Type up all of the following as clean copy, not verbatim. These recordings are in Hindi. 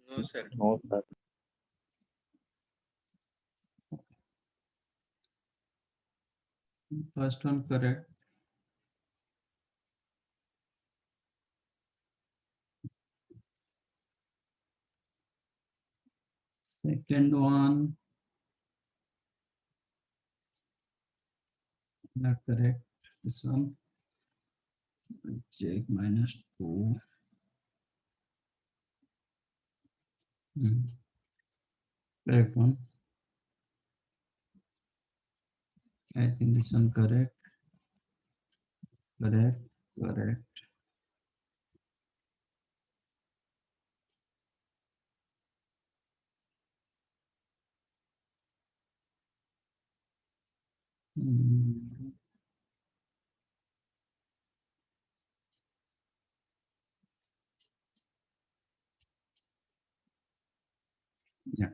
No sir. No sir. First one correct. Second one not correct. This one check -2. Correct one. I think this one correct. Correct. Correct. Yeah.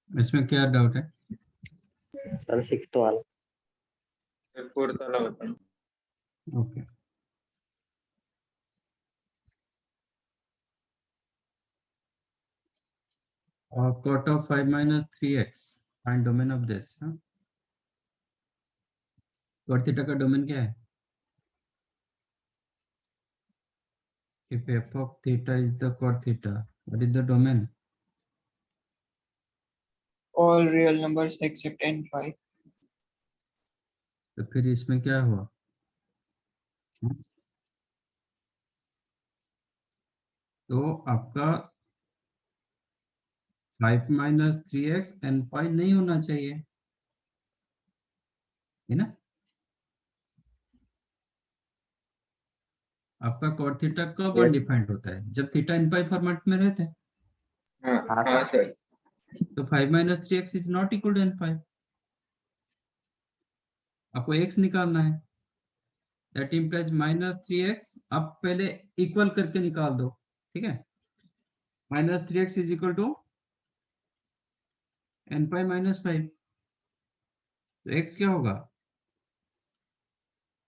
इसमें क्या डाउट है? सर 6th वाला। सर 4th वाला बताओ। Okay cot of 5 minus 3x find domain of this. cot theta का डोमेन क्या है? If f of theta is the cot theta, what is the domain? All real numbers except n5. तो फिर इसमें क्या हुआ? तो आपका 5 minus 3x n5 नहीं होना चाहिए, है ना? आपका cot थीटा कब Yes. अनडिफाइंड होता है? जब थीटा n5 फॉर्मेट में रहते हैं। हाँ हाँ सर। तो 5 minus 3x is not equal to n5. आपको x निकालना है। That implies minus 3x आप पहले इक्वल करके निकाल दो, ठीक है? minus 3x is equal to n5 minus 5. तो x क्या होगा?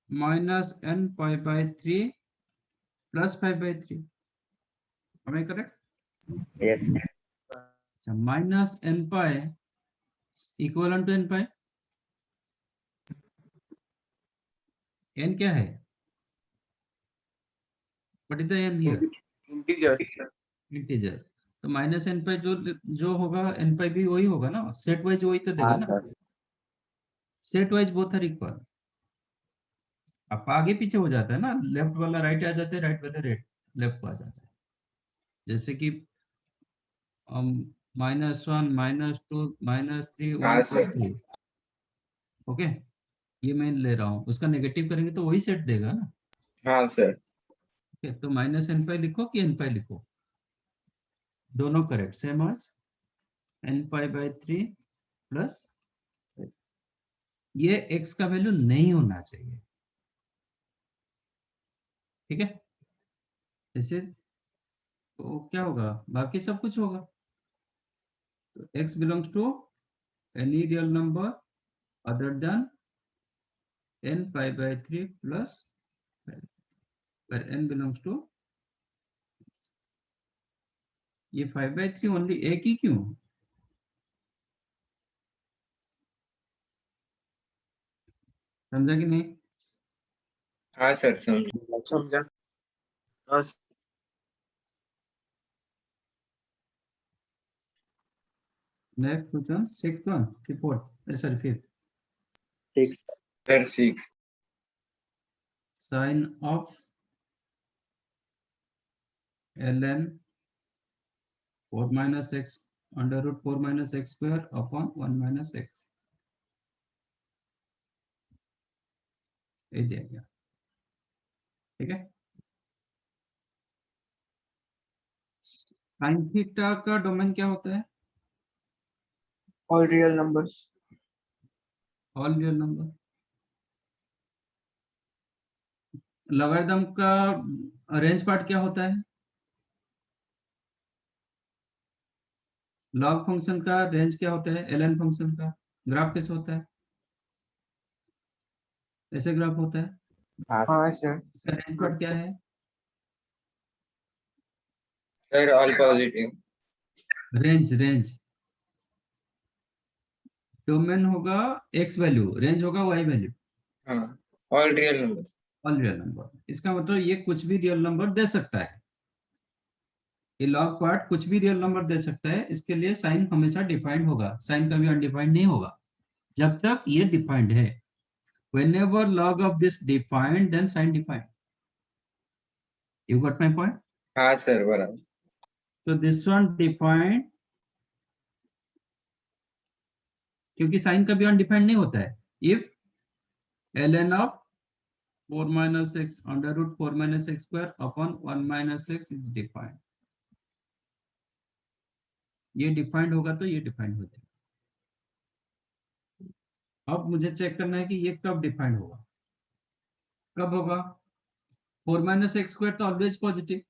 minus n5 by 3 plus 5 by 3. Am I correct? Yes. So minus n5 equivalent to n5. n क्या है? What is the n here? Integer. Integer. तो minus n5 जो होगा n5 भी वही होगा ना, सेट वाइज वही तो देगा हाँ ना, sir. Set wise both are equal. आप आगे पीछे हो जाता है ना, लेफ्ट वाला राइट आ जाता है, राइट वाला लेफ्ट को आ जाता है। जैसे कि -1 -2 -3 हाँ 1 सर। 2 3, ओके, ये मैं ले रहा हूँ, उसका नेगेटिव करेंगे तो वही सेट देगा ना। हाँ सर। ओके, तो -n5 लिखो कि n5 लिखो, दोनों करेक्ट, सेम आज n5 by 3 प्लस ये x का वैल्यू नहीं होना चाहिए, ठीक है? दिस इज, तो क्या होगा? बाकी सब कुछ होगा। तो x belongs to any real number other than n5 by 3 plus where n belongs to, ये 5 by 3 ओनली एक ही क्यों? समझा कि नहीं? हाँ सर समझा। नेक्स्ट क्वेश्चन, सिक्स्थ वन कि fourth, sorry fifth. 6. Sir 6। Sine of ln 4 minus x under root 4 minus x square upon 1 minus x, ये दिया गया, ठीक है? साइन थीटा का डोमेन क्या होता है? All real numbers. All real number. Logarithm का रेंज पार्ट क्या होता है? लॉग फंक्शन का रेंज क्या होता है, ln फंक्शन का ग्राफ कैसे होता है, ऐसे ग्राफ होता है, हाँ हाँ सर इसका रेंज पार्ट क्या है, sir all positive. Range range domain होगा x वैल्यू, रेंज होगा y वैल्यू, हाँ all real numbers. All real number. इसका मतलब ये कुछ भी रियल नंबर दे सकता है, ये लॉग पार्ट कुछ भी रियल नंबर दे सकता है। इसके लिए साइन हमेशा डिफाइंड होगा, साइन कभी अनडिफाइंड नहीं होगा जब तक ये डिफाइंड है। whenever log of this defined then sign defined, you got my point? हाँ सर बराबर। so this one defined, क्योंकि साइन कभी अनडिफाइंड नहीं होता है। if ln of 4 minus x under root 4 minus x square upon 1 minus x is defined, ये डिफाइंड होगा तो ये डिफाइंड हो जाएगा। अब मुझे चेक करना है कि ये कब डिफाइंड होगा, कब होगा। 4 minus x square तो always positive,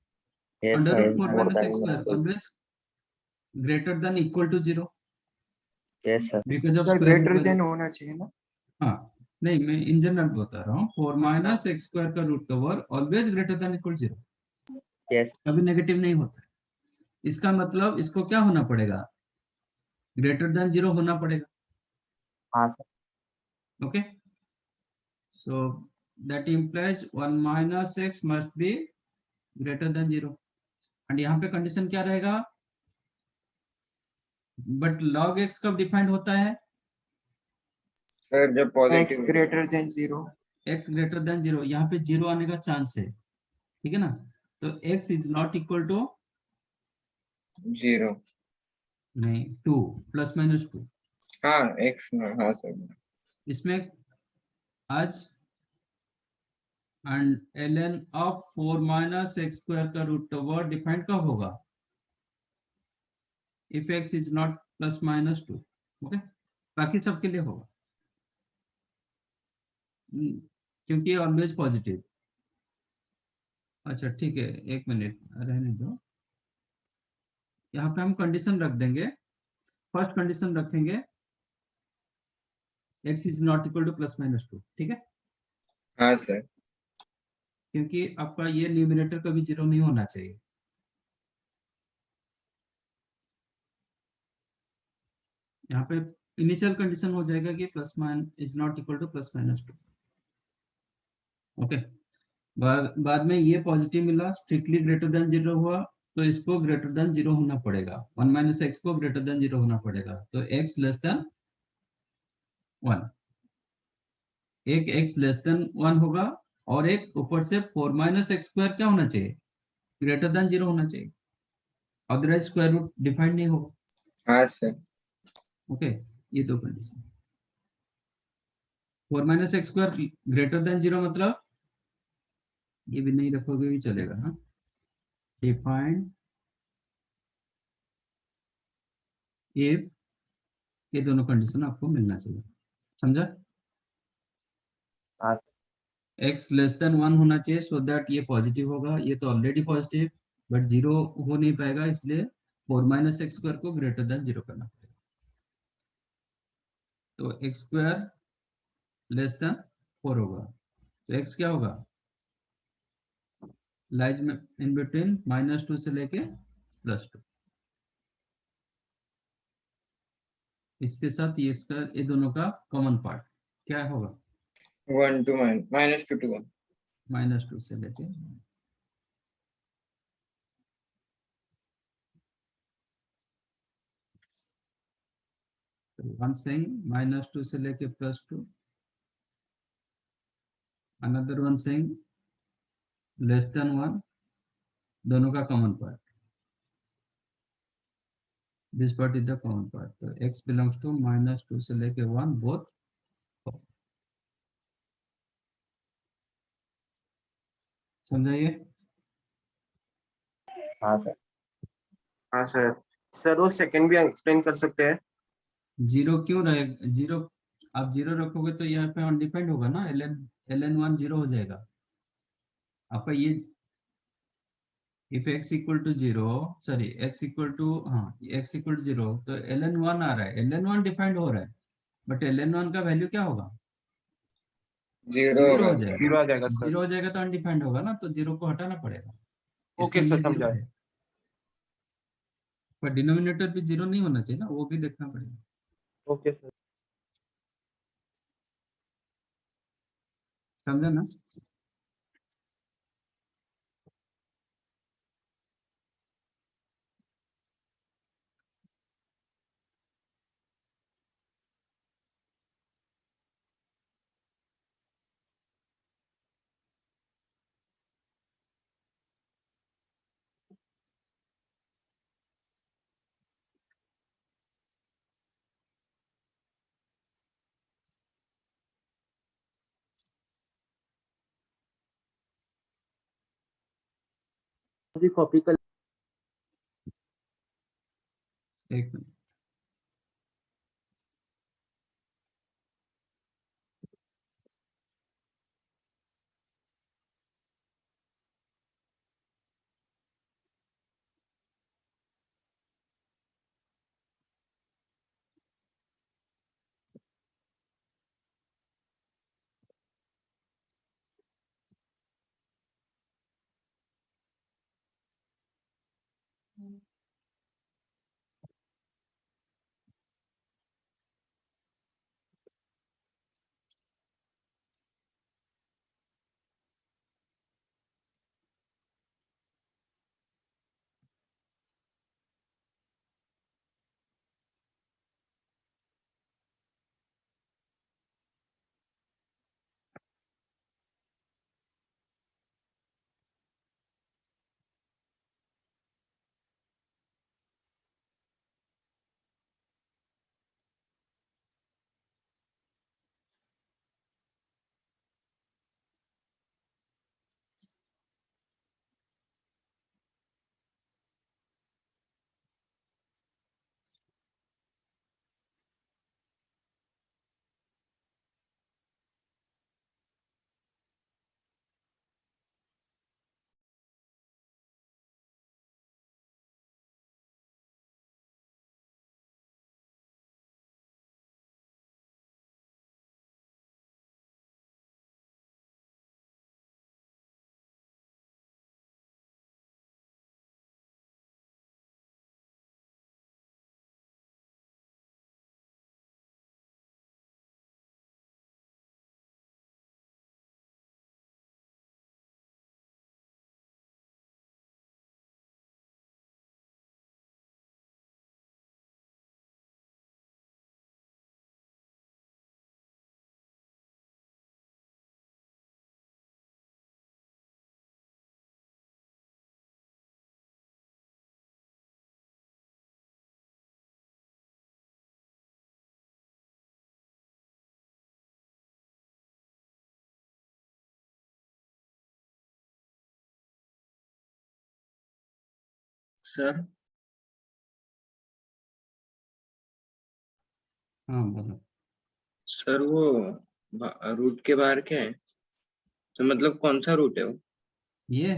yes under sir, root is 4 more minus than x square negative. always greater than equal to 0 Yes sir, because of sir square root greater value। देन होना चाहिए ना। हाँ नहीं, मैं इन जनरल बता रहा हूँ, 4 अच्छा माइनस एक्स स्क्वायर का रूट कवर always greater than equal 0, yes कभी नेगेटिव नहीं होता है। इसका मतलब इसको क्या होना पड़ेगा, ग्रेटर देन 0 होना पड़ेगा। हाँ sir, okay, so that implies 1 minus x must be greater than 0, and यहाँ पे कंडीशन क्या रहेगा, बट log x कब डिफाइंड होता है, सर जब x positive greater than 0। x greater than 0, यहाँ पे 0 आने का चांस है, ठीक है ना। तो x is not equal to 0। नहीं 2 प्लस माइनस 2, हाँ एक्स हाँ सर। इसमें आज and ln of 4 minus x square का रूट ओवर डिफाइंड कब होगा, if x is not plus minus 2। Okay, बाकी सबके लिए होगा क्योंकि ऑलवेज पॉजिटिव। अच्छा ठीक है, एक मिनट रहने दो, यहाँ पे हम कंडीशन रख देंगे। फर्स्ट कंडीशन रखेंगे x is not equal two plus minus 2, ठीक है, हाँ सर। क्योंकि आपका ये न्यूमिनेटर कभी 0 नहीं होना चाहिए। यहाँ पे इनिशियल कंडीशन हो जाएगा कि plus mine is not equal two plus minus 2। Okay, बाद में ये पॉजिटिव मिला, स्ट्रिक्टली ग्रेटर देन 0 हुआ, तो इसको ग्रेटर देन 0 होना पड़ेगा, 1 माइनस एक्स को ग्रेटर देन 0 होना पड़ेगा, तो x लेस देन 1, एक x लेस देन 1 होगा, और एक ऊपर से 4 माइनस एक्स स्क्वायर क्या होना चाहिए, ग्रेटर देन 0 होना चाहिए, अदरवाइज स्क्वायर रूट डिफाइंड नहीं होगा। हाँ सर। ओके, ये दो condition. 4 minus x square greater than 0 मतलब ये भी नहीं रखोगे भी चलेगा, हाँ, डिफाइंड इफ, ये दोनों कंडीशन आपको मिलना चाहिए, समझा। हाँ x लेस देन 1 होना चाहिए, सो दैट ये पॉजिटिव होगा, ये तो ऑलरेडी पॉजिटिव, बट 0 हो नहीं पाएगा, इसलिए 4 माइनस एक्स स्क्वायर को ग्रेटर देन 0 करना पड़ेगा। तो एक्स स्क्वायर लेस देन 4 होगा, तो x क्या होगा, लाइज में इन बिटवीन -2 से लेके +2, इसके साथ ये इसका, ये दोनों का कॉमन पार्ट क्या होगा, 1 to -2 to 1। -2 से लेके, वन सेइंग -2 से लेके +2, another one saying less than 1, दोनों का common part, this part is the common part, तो x बिलोंग्स टू -2 से लेके 1 बोथ। समझाइए, हाँ सर, हाँ सर। सर वो सेकंड भी एक्सप्लेन कर सकते हैं। 0 क्यों रहेगा, 0 आप 0 रखोगे तो यहाँ पे अनडिफाइंड होगा ना, ln 1 0 हो जाएगा आपका, ये if x equal to 0, sorry x equal to, हाँ x इक्वल टू 0, तो ln 1 आ रहा है, ln 1 डिफाइंड हो रहा है, बट ln 1 का वैल्यू क्या होगा? जीरो जीरो होगा हो सर। जाएगा। जीरो आ जाएगा सर। जीरो हो जाएगा तो अनडिफाइंड होगा ना, तो जीरो को हटाना पड़ेगा। ओके इसके सर, लिए जीरो समझा। है, पर डिनोमिनेटर भी जीरो नहीं होना चाहिए ना, वो भी देखना पड़ेगा। Okay sir. समझा ना? अभी कॉपी कर। एक मिनट। सर हाँ बोलो। सर वो रूट के बाहर क्या है? तो मतलब कौन सा रूट है वो? ये,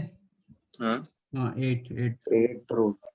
हाँ हाँ 8 8। 8 root.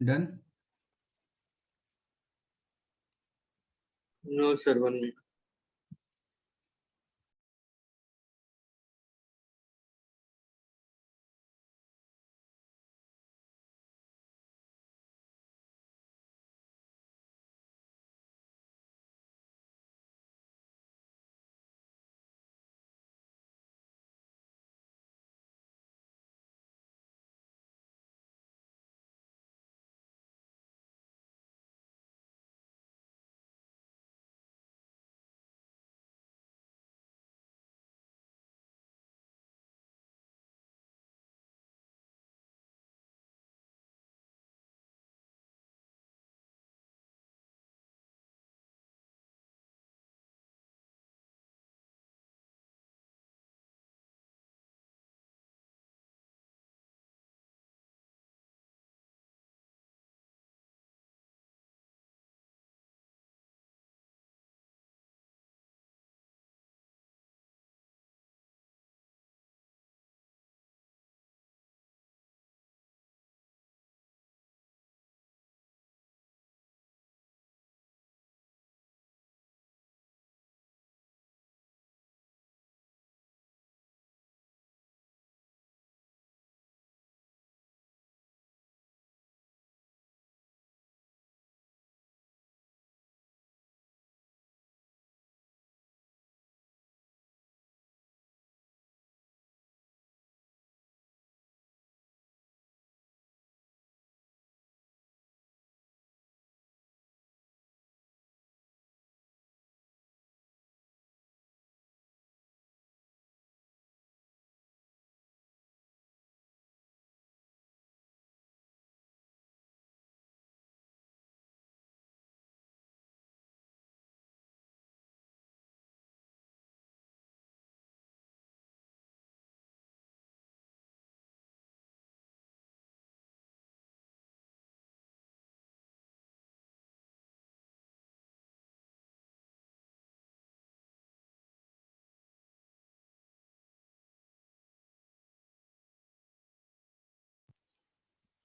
Done? No sir 1 minute.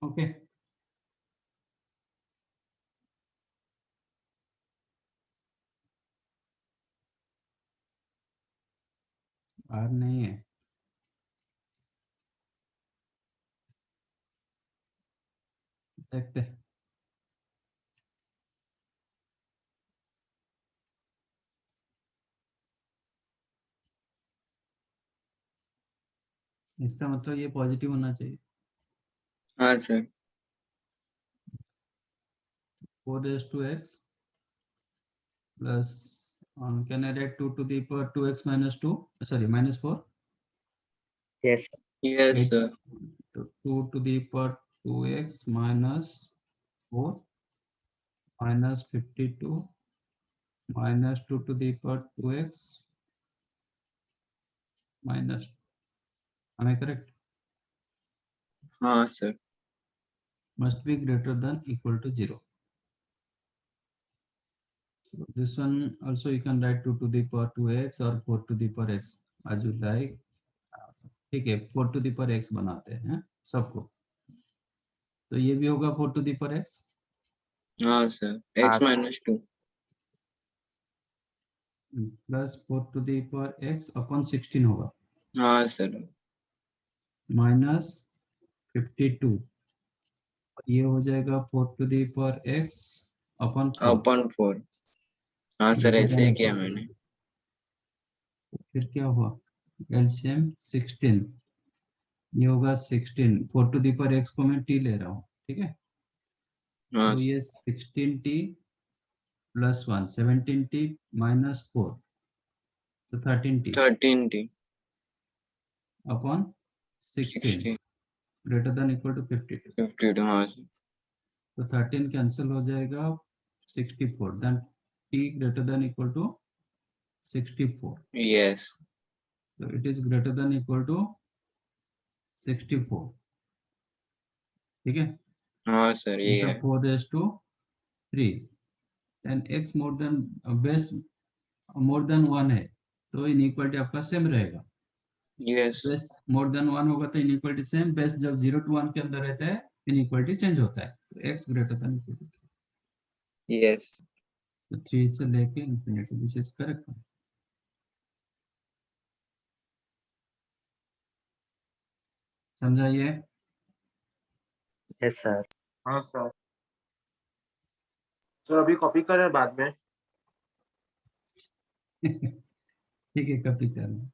Okay, आर नहीं है। देखते हैं। इसका मतलब ये पॉजिटिव होना चाहिए। हाँ sir. 4 raised to x plus can I write 2 to the power 2x minus 2, sorry minus 4, Yes, sir. Yes 8 sir. to 2 to the power 2x minus 4 minus 52 minus 2 to the power 2x minus, am I correct? हाँ sir. Must be greater than equal to 0. So this one also you can write 2 to the power 2x or 4 to the power x as you like. ठीक है, 4 to the power x बनाते हैं सबको। तो ये भी होगा 4 to the power x हाँ सर। हाँ, x minus 2। Plus 4 to the power x upon 16 होगा हाँ सर। माइनस 52, ये हो जाएगा 4 to the power x upon 4। अपन 4। हाँ सर ऐसे ही किया मैंने। फिर क्या हुआ, एलसीएम 16, ये होगा 16, 4 to the power x को मैं t ले रहा हूँ, ठीक है। हाँ तो ये 16t प्लस 1 17t माइनस 4 तो 13t 13t upon 16 60 greater than equal to 52। 52। हाँ सर। तो 13 कैंसिल हो जाएगा 64, then t greater than equal to 64, yes. so it is greater than equal to 64, ठीक है। हाँ सर ये है। 4 raised to 3 and x more than base more than 1 है तो इनइक्वालिटी आपका सेम रहेगा। यस। बेस मोर देन 1 होगा तो इनइक्वालिटी सेम, बेस जब 0 to 1 के अंदर रहता है इनइक्वालिटी चेंज होता है, तो x greater than equal to 3, yes तो 3 से लेके इंफिनिटी, दिस इज करेक्ट। समझाइए। yes sir, हाँ सर। तो अभी कॉपी करें बाद में। ठीक है, कॉपी करना,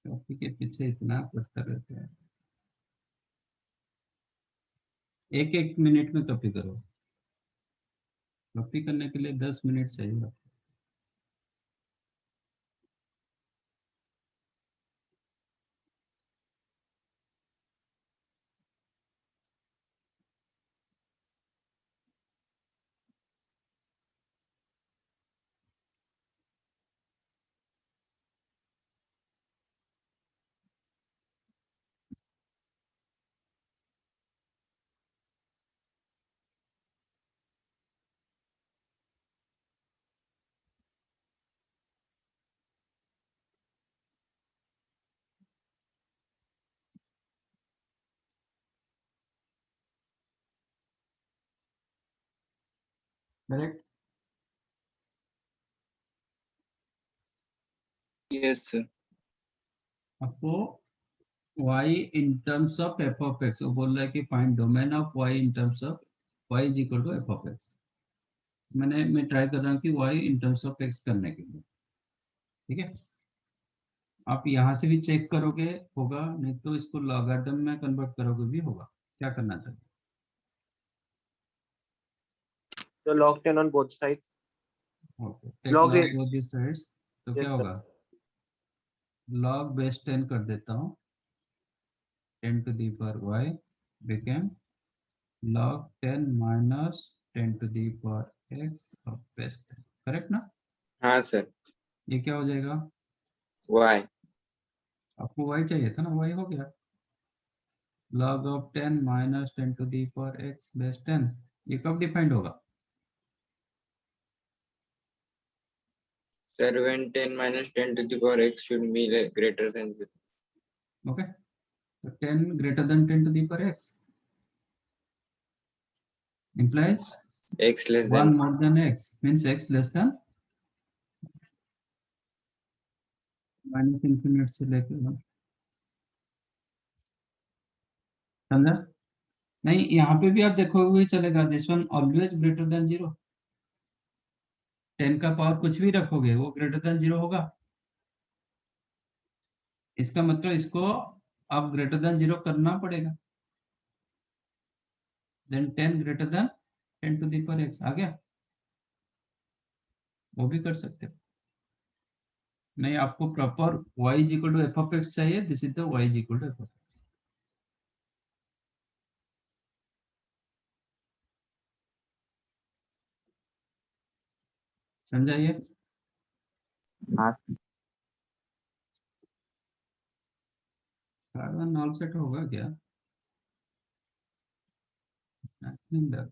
कॉपी के पीछे इतना पढ़ता रहता है। 1-1 मिनट में कॉपी करो, कॉपी करने के लिए 10 मिनट चाहिए। करेक्ट। Yes sir. आपको y in terms of f of x, वो बोल रहा है कि find domain of y in terms of y is equal to f of x। मैं ट्राई कर रहा हूँ कि y in terms of x करने के लिए, ठीक है। आप यहाँ से भी चेक करोगे होगा, नहीं तो इसको लॉगरिथम में कन्वर्ट करोगे भी होगा। क्या करना चाहिए? तो log 10 on both sides। Okay, take Log log it। Both this sides, तो क्या Yes sir। होगा? लॉग बेस 10 कर देता हूँ, 10 to the power y became log 10 minus 10 to the power x of base 10, correct ना? हाँ सर। ये क्या हो जाएगा? वाई। आपको y चाहिए था ना, y हो गया। log of 10 minus 10 to the power x base 10, ये कब डिफाइंड होगा? Sir when 10 minus 10 to the power x should be greater than 0. Okay, so 10 greater than 10 to the power x implies x less 1 than more than x, means x less than minus infinite से लेके 1। समझा? नहीं, यहाँ पे भी आप देखोगे भी चलेगा, this one always greater than 0। 10 का पावर कुछ भी रखोगे वो ग्रेटर देन 0 होगा। इसका मतलब इसको आप ग्रेटर देन 0 करना पड़ेगा, then 10 greater than 10 to the power x आ गया, वो भी कर सकते हो। नहीं, आपको proper y is equal to f of x चाहिए, this is the y is equal to f of x. समझाइए। हाँ कार्बन ऑल सेट होगा क्या? नहीं,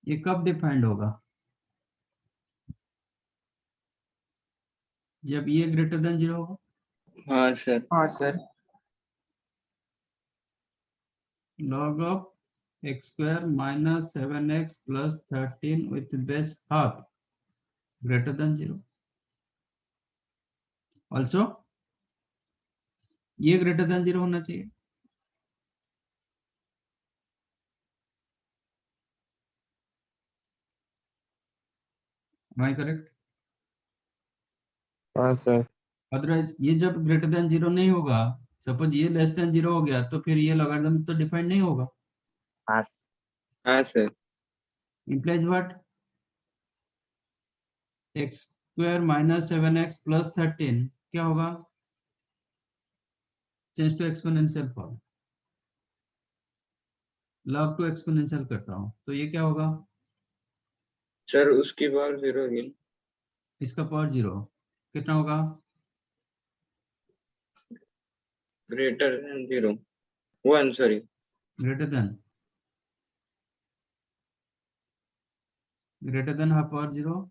ये कब डिफाइंड होगा? जब ये ग्रेटर देन 0 होगा। हाँ सर। हाँ sir. log of x square minus 7x plus 13 with base half greater than 0। also ये ग्रेटर देन 0 होना चाहिए। am I correct? हाँ सर। अदरवाइज ये जब ग्रेटर देन 0 नहीं होगा, सपोज ये लेस देन 0 हो गया, तो फिर ये लॉगरिथम तो डिफाइंड नहीं होगा। हाँ sir. implies what? x square minus 7x plus 13 क्या होगा? Change to exponential form, log to exponential करता हूँ, तो ये क्या होगा? सर उसकी पावर 0 होगी। इसका पावर 0, कितना होगा? Greater than 0 1 sorry greater than half power 0,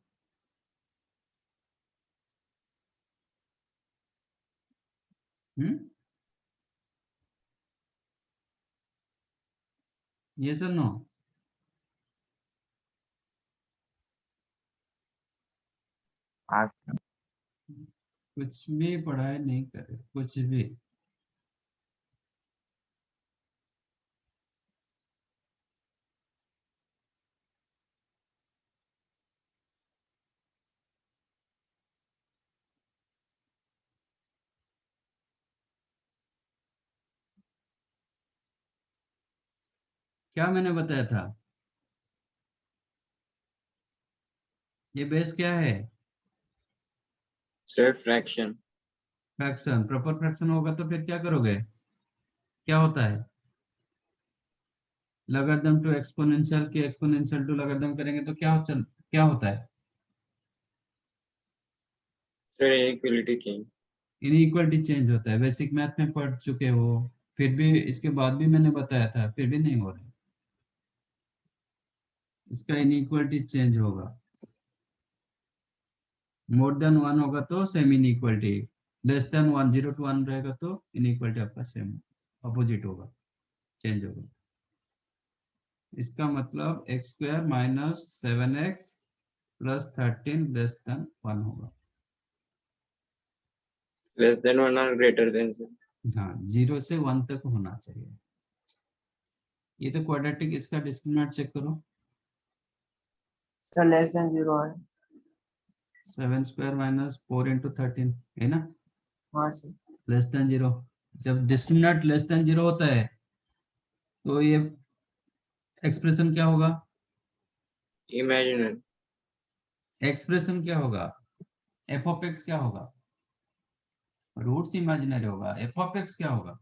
ये सर नो? हाँ सर। कुछ भी पढ़ाई नहीं करे, कुछ भी। क्या मैंने बताया था? ये बेस क्या है? Sir fraction fraction. Proper fraction होगा तो फिर क्या करोगे? क्या होता है? लॉगरिथम टू एक्सपोनेंशियल की एक्सपोनेंशियल टू लॉगरिथम करेंगे तो क्या होता है? Sir equality change inequality change होता है। बेसिक मैथ में पढ़ चुके हो, फिर भी इसके बाद भी मैंने बताया था, फिर भी नहीं हो रहा है। इसका इनइक्वालिटी चेंज होगा। मोर देन 1 होगा तो same inequality, less than 1 0 to 1 रहेगा तो इनइक्वालिटी आपका सेम अपोजिट होगा, चेंज होगा। इसका मतलब x square minus 7x plus 13 less than 1 होगा। लेस देन 1 और ग्रेटर देन सर हाँ, 0 से 1 तक होना चाहिए। ये तो क्वाड्रेटिक, इसका डिस्क्रिमिनेंट चेक करो। सर लेस देन 0 है। 7 स्क्वायर माइनस 4 into 13 है ना, हाँ सर। Less than 0। जब डिस्क्रिमिनेंट लेस देन 0 होता है तो ये एक्सप्रेशन क्या होगा? इमेजिनरी एक्सप्रेशन क्या होगा? एफ ऑफ एक्स क्या होगा? रूट्स इमेजिनरी होगा। एफ ऑफ एक्स क्या होगा?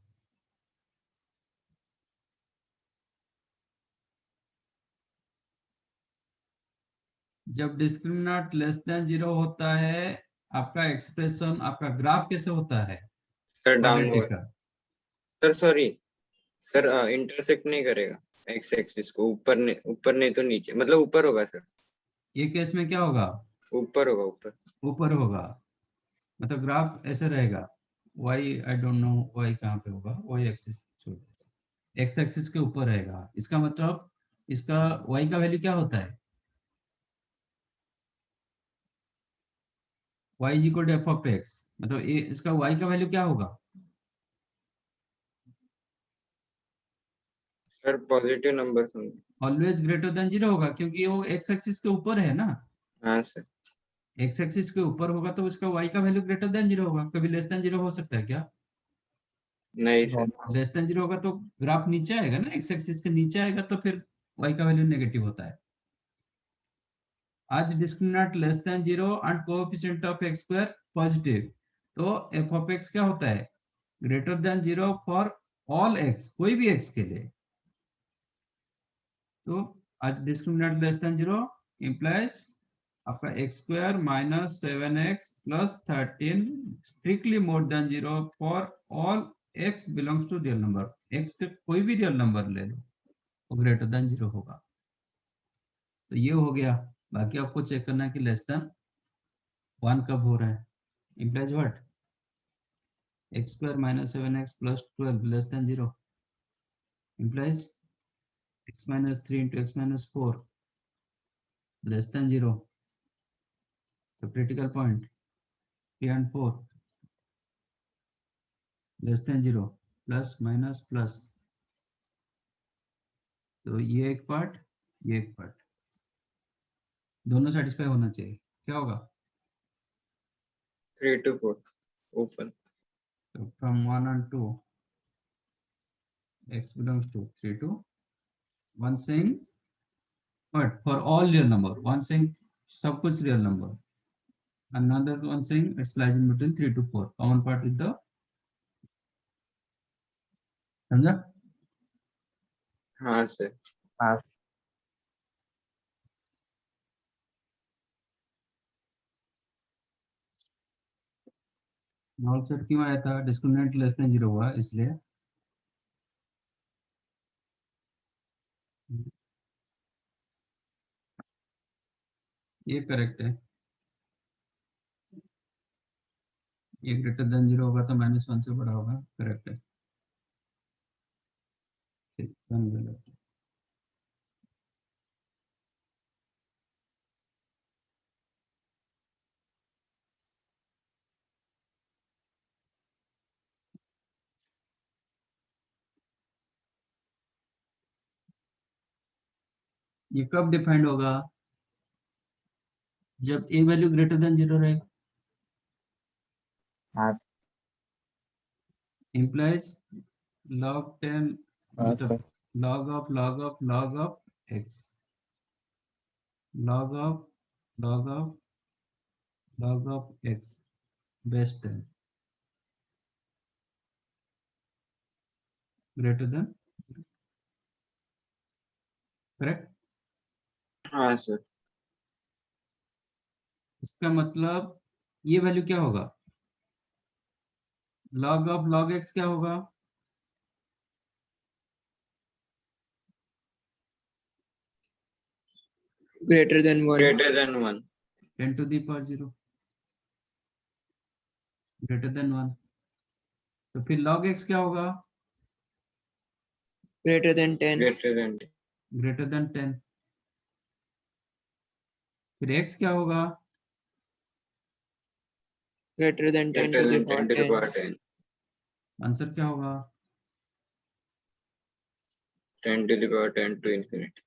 जब डिस्क्रिमिनेंट लेस देन 0 होता है, आपका एक्सप्रेशन, आपका ग्राफ कैसे होता है? सर क्वाड्रेटिक डाउनवर्ड का। सर सॉरी सर इंटरसेक्ट नहीं करेगा एक्स एक्सिस को ऊपर नहीं तो नीचे मतलब ऊपर होगा सर ये केस में क्या होगा? ऊपर होगा ऊपर ऊपर होगा, मतलब ग्राफ ऐसे रहेगा। Why I don't know y कहाँ पे होगा, वाई एक्सिस छोड़, एक्स एक्सिस के ऊपर रहेगा। इसका मतलब इसका वाई का वैल्यू क्या होता है? Y is equal to f of x, मतलब ये इसका वाई का वैल्यू क्या होगा? सर पॉजिटिव नंबर होंगे ऑलवेज ग्रेटर देन 0 होगा, क्योंकि वो एक्स एक्सिस के ऊपर है ना। हाँ सर एक्स एक्सिस के ऊपर होगा तो उसका वाई का वैल्यू ग्रेटर देन 0 होगा। कभी लेस देन 0 हो सकता है क्या? नहीं सर लेस देन 0 होगा तो ग्राफ नीचे आएगा ना, एक्स एक्सिस के नीचे आएगा तो फिर वाई का वैल्यू नेगेटिव होता है। आज discriminant less than 0 and coefficient of x square positive, तो एफ ऑफ एक्स क्या होता है? Greater than 0 for all x, कोई भी एक्स के लिए। तो आज डिस्क्रिमिनेंट लेस देन 0 इंप्लाइज आपका x square minus 7x plus 13 strictly more than 0 for all x belongs to real number. x के कोई भी रियल नंबर ले लो, वो ग्रेटर देन 0 होगा। तो ये हो गया। बाकी आपको चेक करना है कि लेस देन 1 कब हो रहा है। Implies what? X square minus 7x plus 12 less than 0 implies x minus 3 into x minus 4 less than 0. So critical point 3 and 4 less than 0, plus minus plus। तो ये एक पार्ट, ये एक पार्ट, दोनों सेटिस्फाई होना चाहिए। क्या होगा? 3 to 4 ओपन तो from 1 and 2 x belongs to 3 to 1 saying what? For all real number, one saying सब कुछ real number, another one saying it's lies in between 3 to 4, common part with the, समझा? हाँ सर हाँ नॉट सेट क्यों आया था? डिस्क्रिमिनेंट लेस देन 0 हुआ इसलिए। ये करेक्ट है। ये ग्रेटर देन 0 होगा तो -1 से बड़ा होगा, करेक्ट है। ठीक, done गलत। ये कब डिफाइंड होगा? जब a वैल्यू ग्रेटर देन 0 रहेगा। हाँ implies log 10 हाँ मतलब sir. log of x, log of x base 10 greater than 0, correct. हाँ सर। इसका मतलब ये वैल्यू क्या होगा? log x क्या होगा? Greater than 1. Greater than 1. 10 to the power 0 greater than 1। तो फिर log x क्या होगा? Greater than 10. Greater than greater than 10। फिर x क्या होगा? Greater than 10 greater to the than 10 power to the 10. power 10. Answer क्या होगा? 10 to the power 10 to infinity.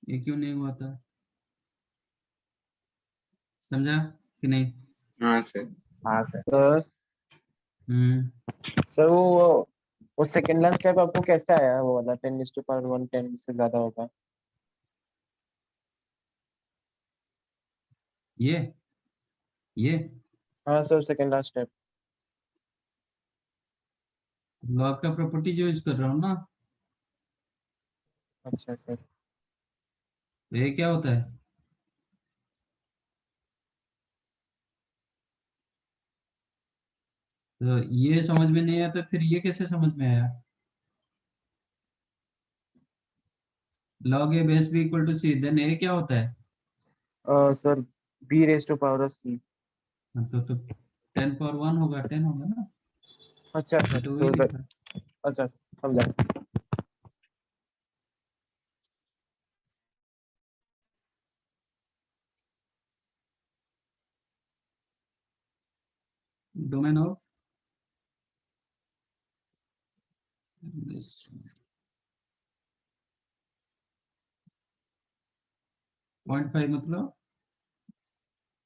ये क्यों नहीं हुआ था? समझा कि नहीं? हाँ सर। हाँ सर। सर सर वो सेकंड लास्ट स्टेप आपको कैसे आया? वो वाला 10⁻1 10 से ज्यादा होगा। ये हाँ sir, second last step. Log का प्रॉपर्टी यूज कर रहा हूँ ना। अच्छा सर। तो ये क्या होता है? तो ये समझ में नहीं आया तो फिर ये कैसे समझ में आया? log a base b equal to c, देन a क्या होता है? Sir b raise to power c। तो 10 पावर 1 होगा, 10 होगा ना। अच्छा सर, तो वही लिखा है। अच्छा समझा। डोमेन ऑफ 0.5 मतलब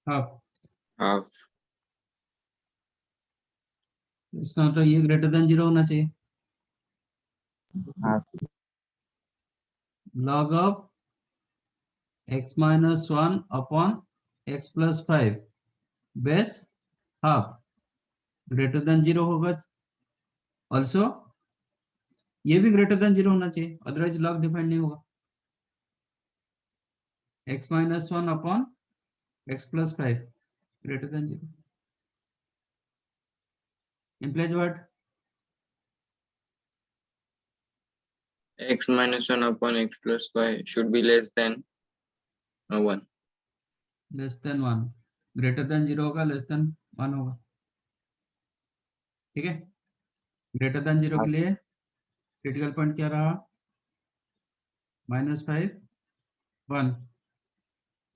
हाफ। हाफ। इसका मतलब ये ग्रेटर देन 0 होना चाहिए। हाँ log of x minus 1 upon x plus 5 base half greater than 0 होगा। ऑल्सो ये भी ग्रेटर देन 0 होना चाहिए, अदरवाइज लॉग डिफाइंड नहीं होगा। x minus 1 upon x plus 5 greater than 0 implies what? x minus 1 upon x plus 5 should be less than 1. Less than 1। Greater than 0 होगा, लेस देन 1 होगा। ठीक है, ग्रेटर देन 0 के लिए क्रिटिकल पॉइंट क्या रहा? -5 1।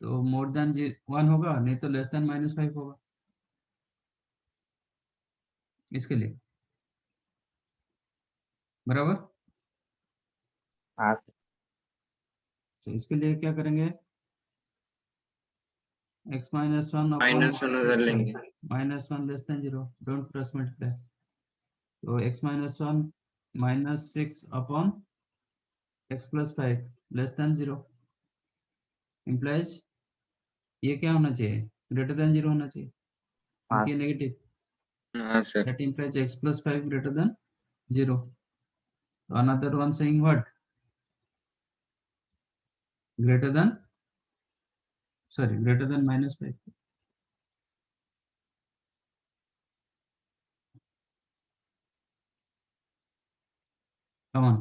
तो मोर देन 1 होगा, नहीं तो लेस देन -5 होगा इसके लिए, बराबर। हाँ तो इसके लिए क्या करेंगे? x minus 1 upon minus x 1 plus उधर 5 लेंगे। -1 less than 0, don't cross multiply। तो x minus 1 -6 upon x plus 5 less than 0 implies ये क्या होना चाहिए? ग्रेटर देन 0 होना चाहिए, क्योंकि ये नेगेटिव। हाँ sir. that implies x plus 5 greater than 0। another one saying what? greater than -5। Common,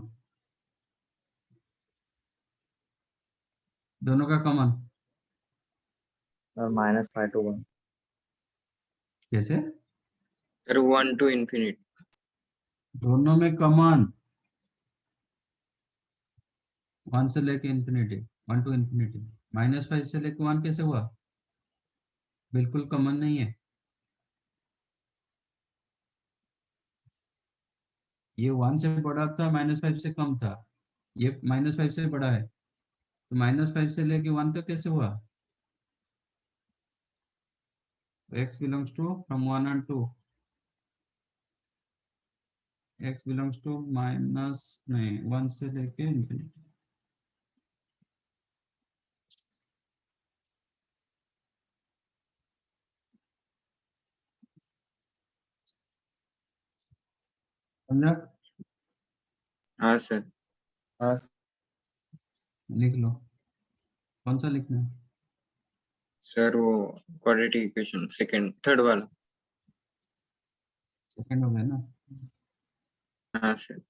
दोनों का कॉमन -5 to 1. कैसे? Sir 1 to infinity. दोनों में कॉमन 1 से लेके इंफिनिटी, 1 टू इंफिनिटी। -5 से लेके 1 कैसे हुआ? बिल्कुल कॉमन नहीं है। ये 1 से बड़ा था, -5 से कम था, ये -5 से बड़ा है, तो -5 से लेके 1 तक कैसे हुआ? x belongs to from 1 and 2, x belongs to minus नहीं 1 से लेके इंफिनिटी। समझा? हाँ सर। हाँ लिख लो, कौन सा लिखना है? सर वो क्वाड्रेटिक इक्वेशन सेकंड थर्ड वाला। सेकंड हो गया ना? हाँ sir.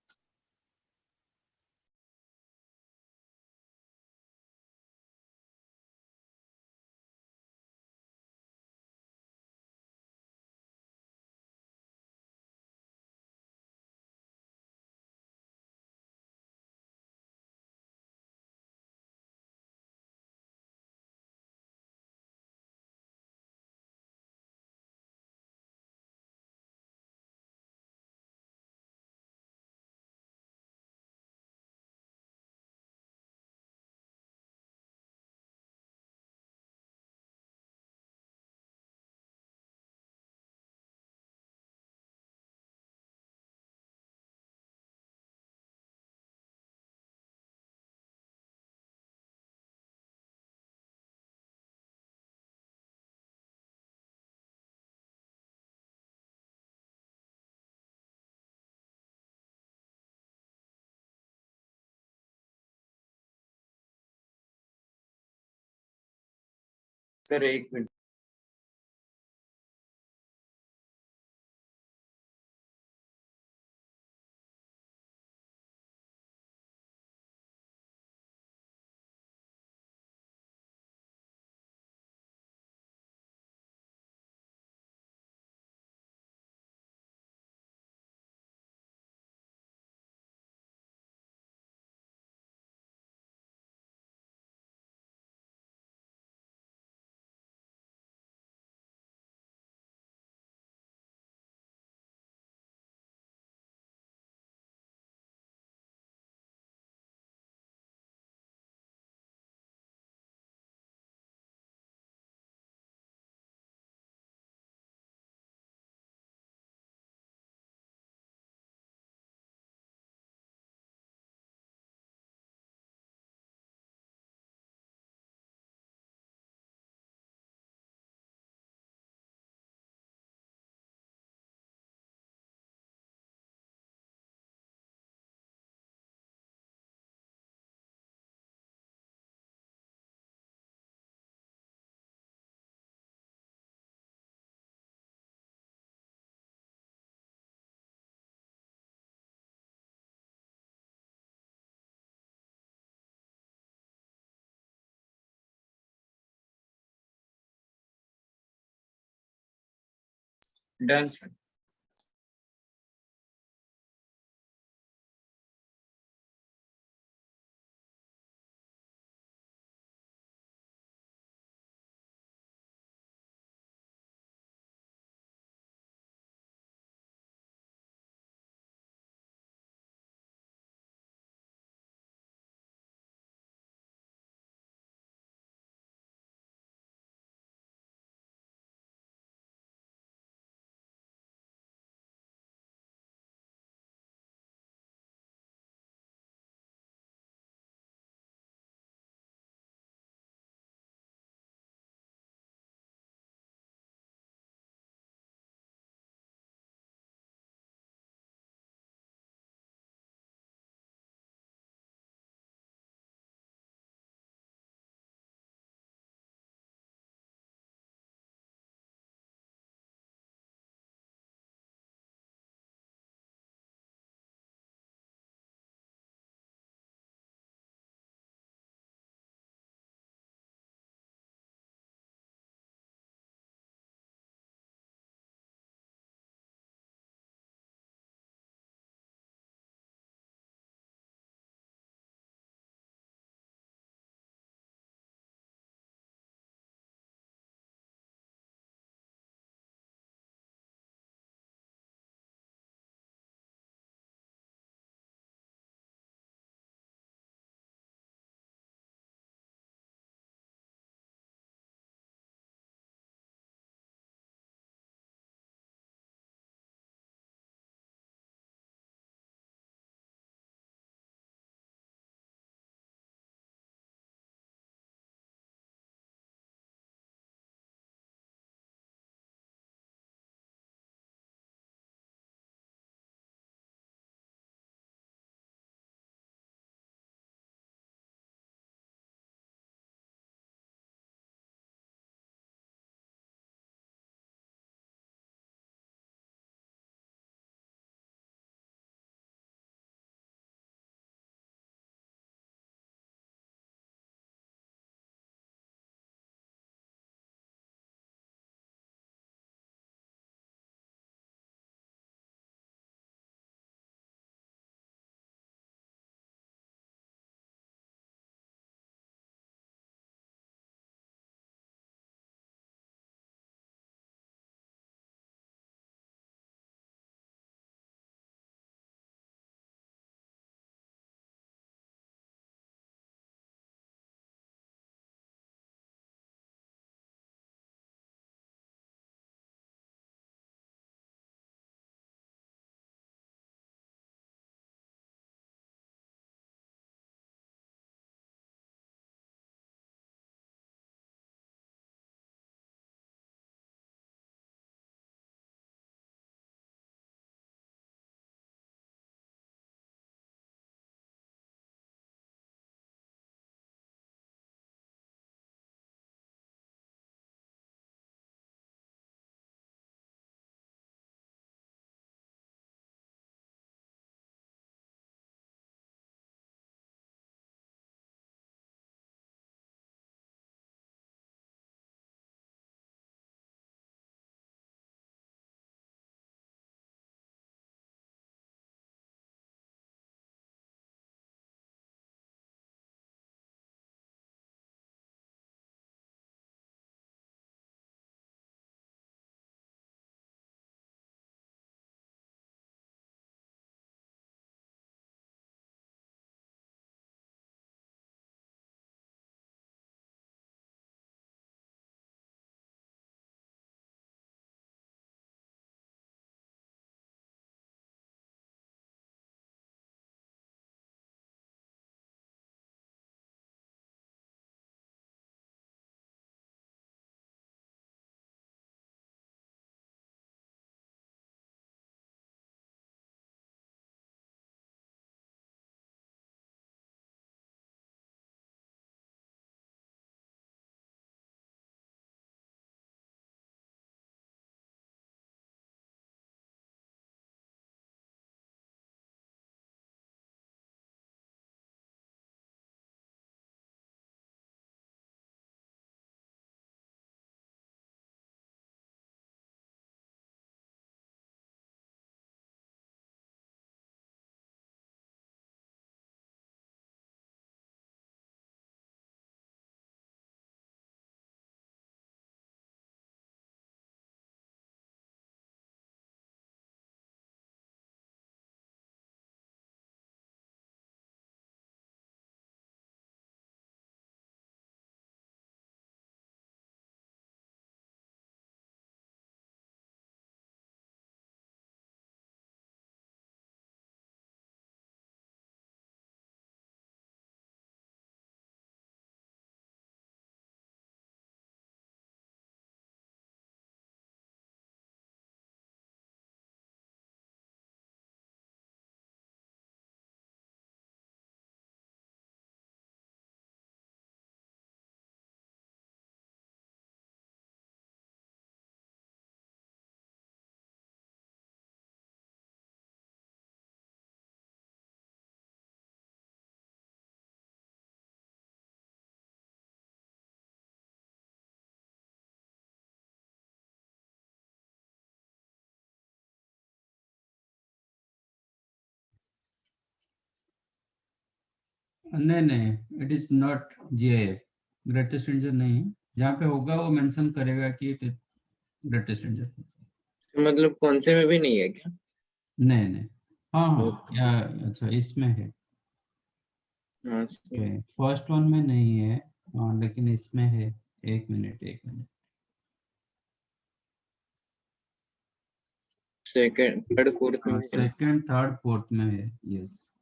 Sir 1 minute. Done sir. नहीं, it is not GIF, greatest stranger नहीं है। जहाँ पे होगा वो मेंशन करेगा कि इट इज ग्रेटेस्ट स्ट्रेंजर। मतलब कौन से में भी नहीं है क्या? नहीं, हाँ, Okay. या अच्छा इसमें है। हाँ फर्स्ट वन में नहीं है, हाँ, लेकिन इसमें है। एक मिनट। सेकंड थर्ड फोर्थ में है क्या? सेकंड थर्ड फोर्थ में है, यस।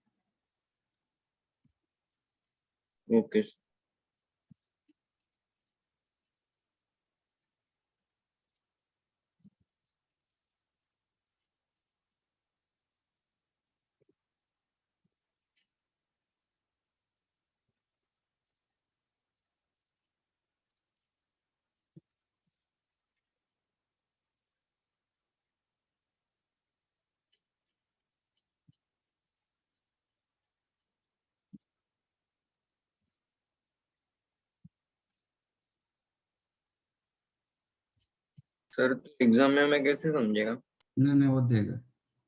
ओके सर, तो एग्जाम में हमें कैसे समझेगा? नहीं, वो देगा,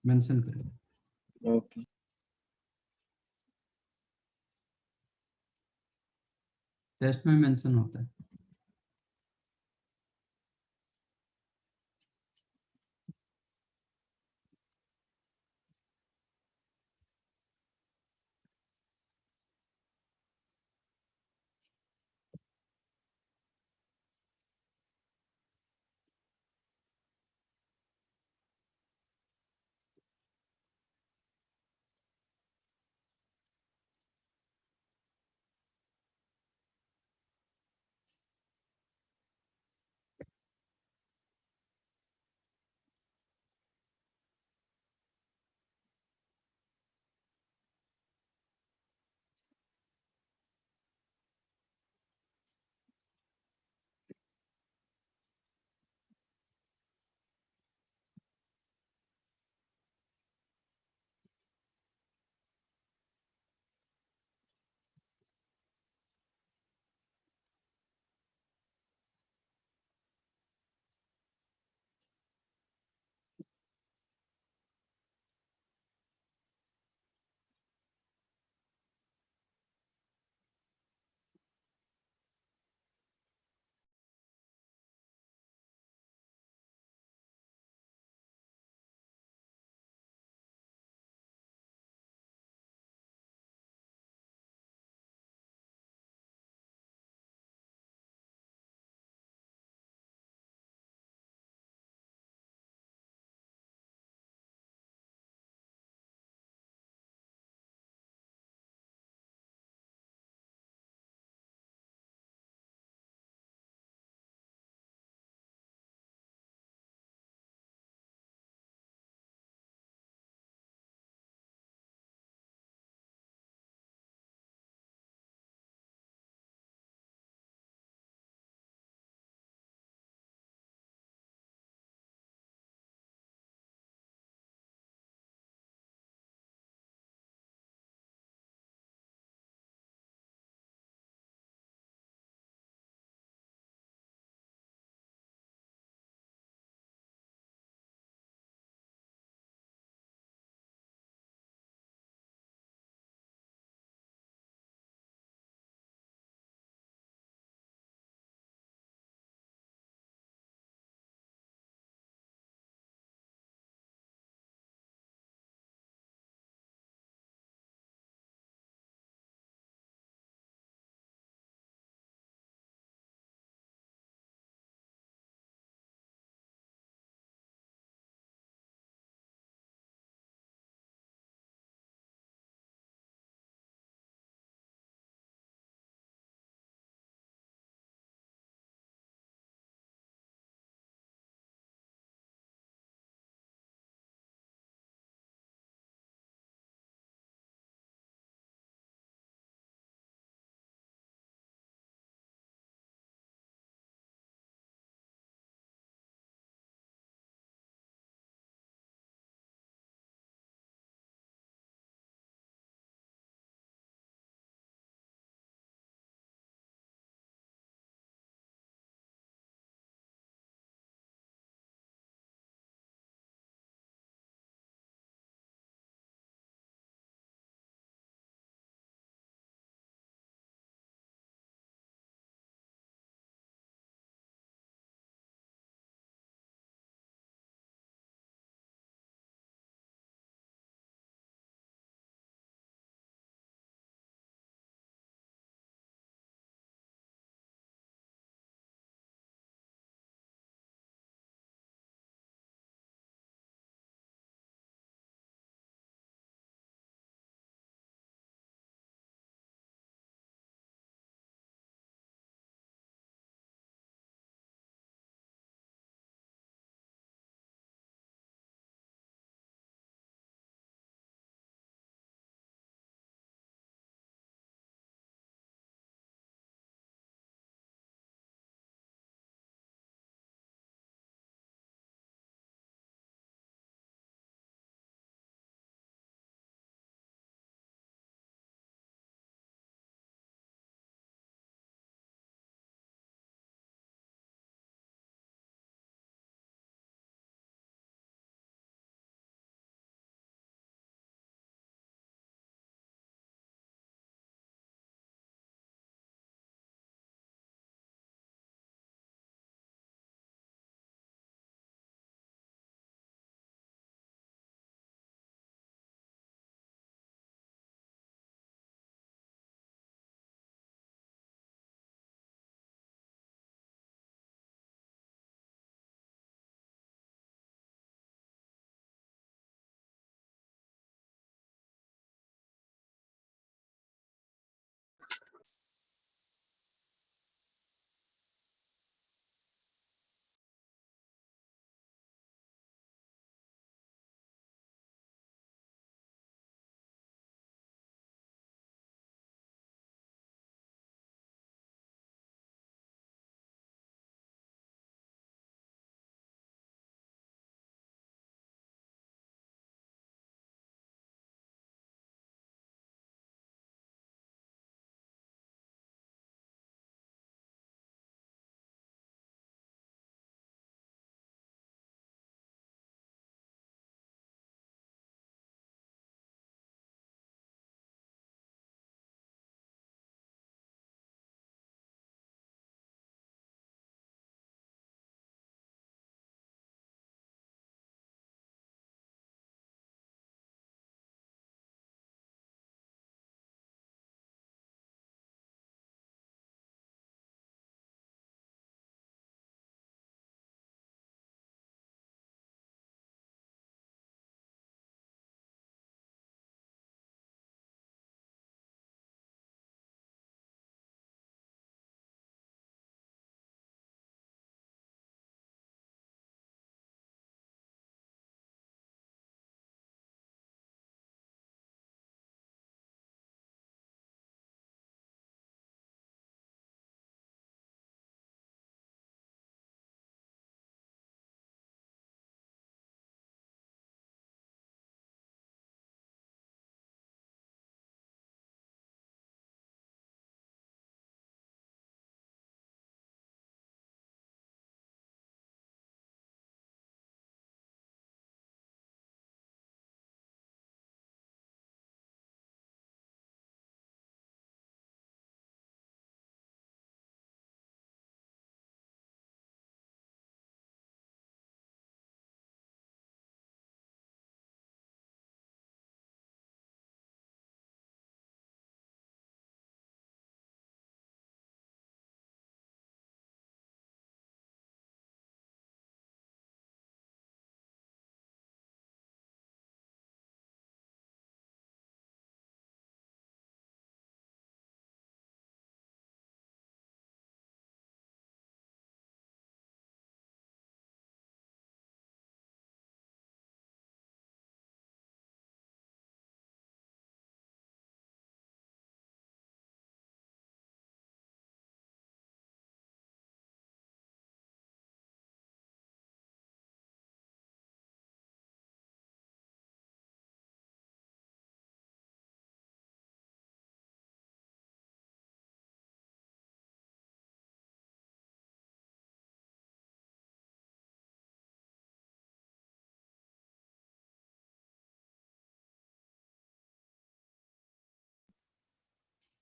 मेंशन करेगा। ओके टेस्ट में मेंशन होता है।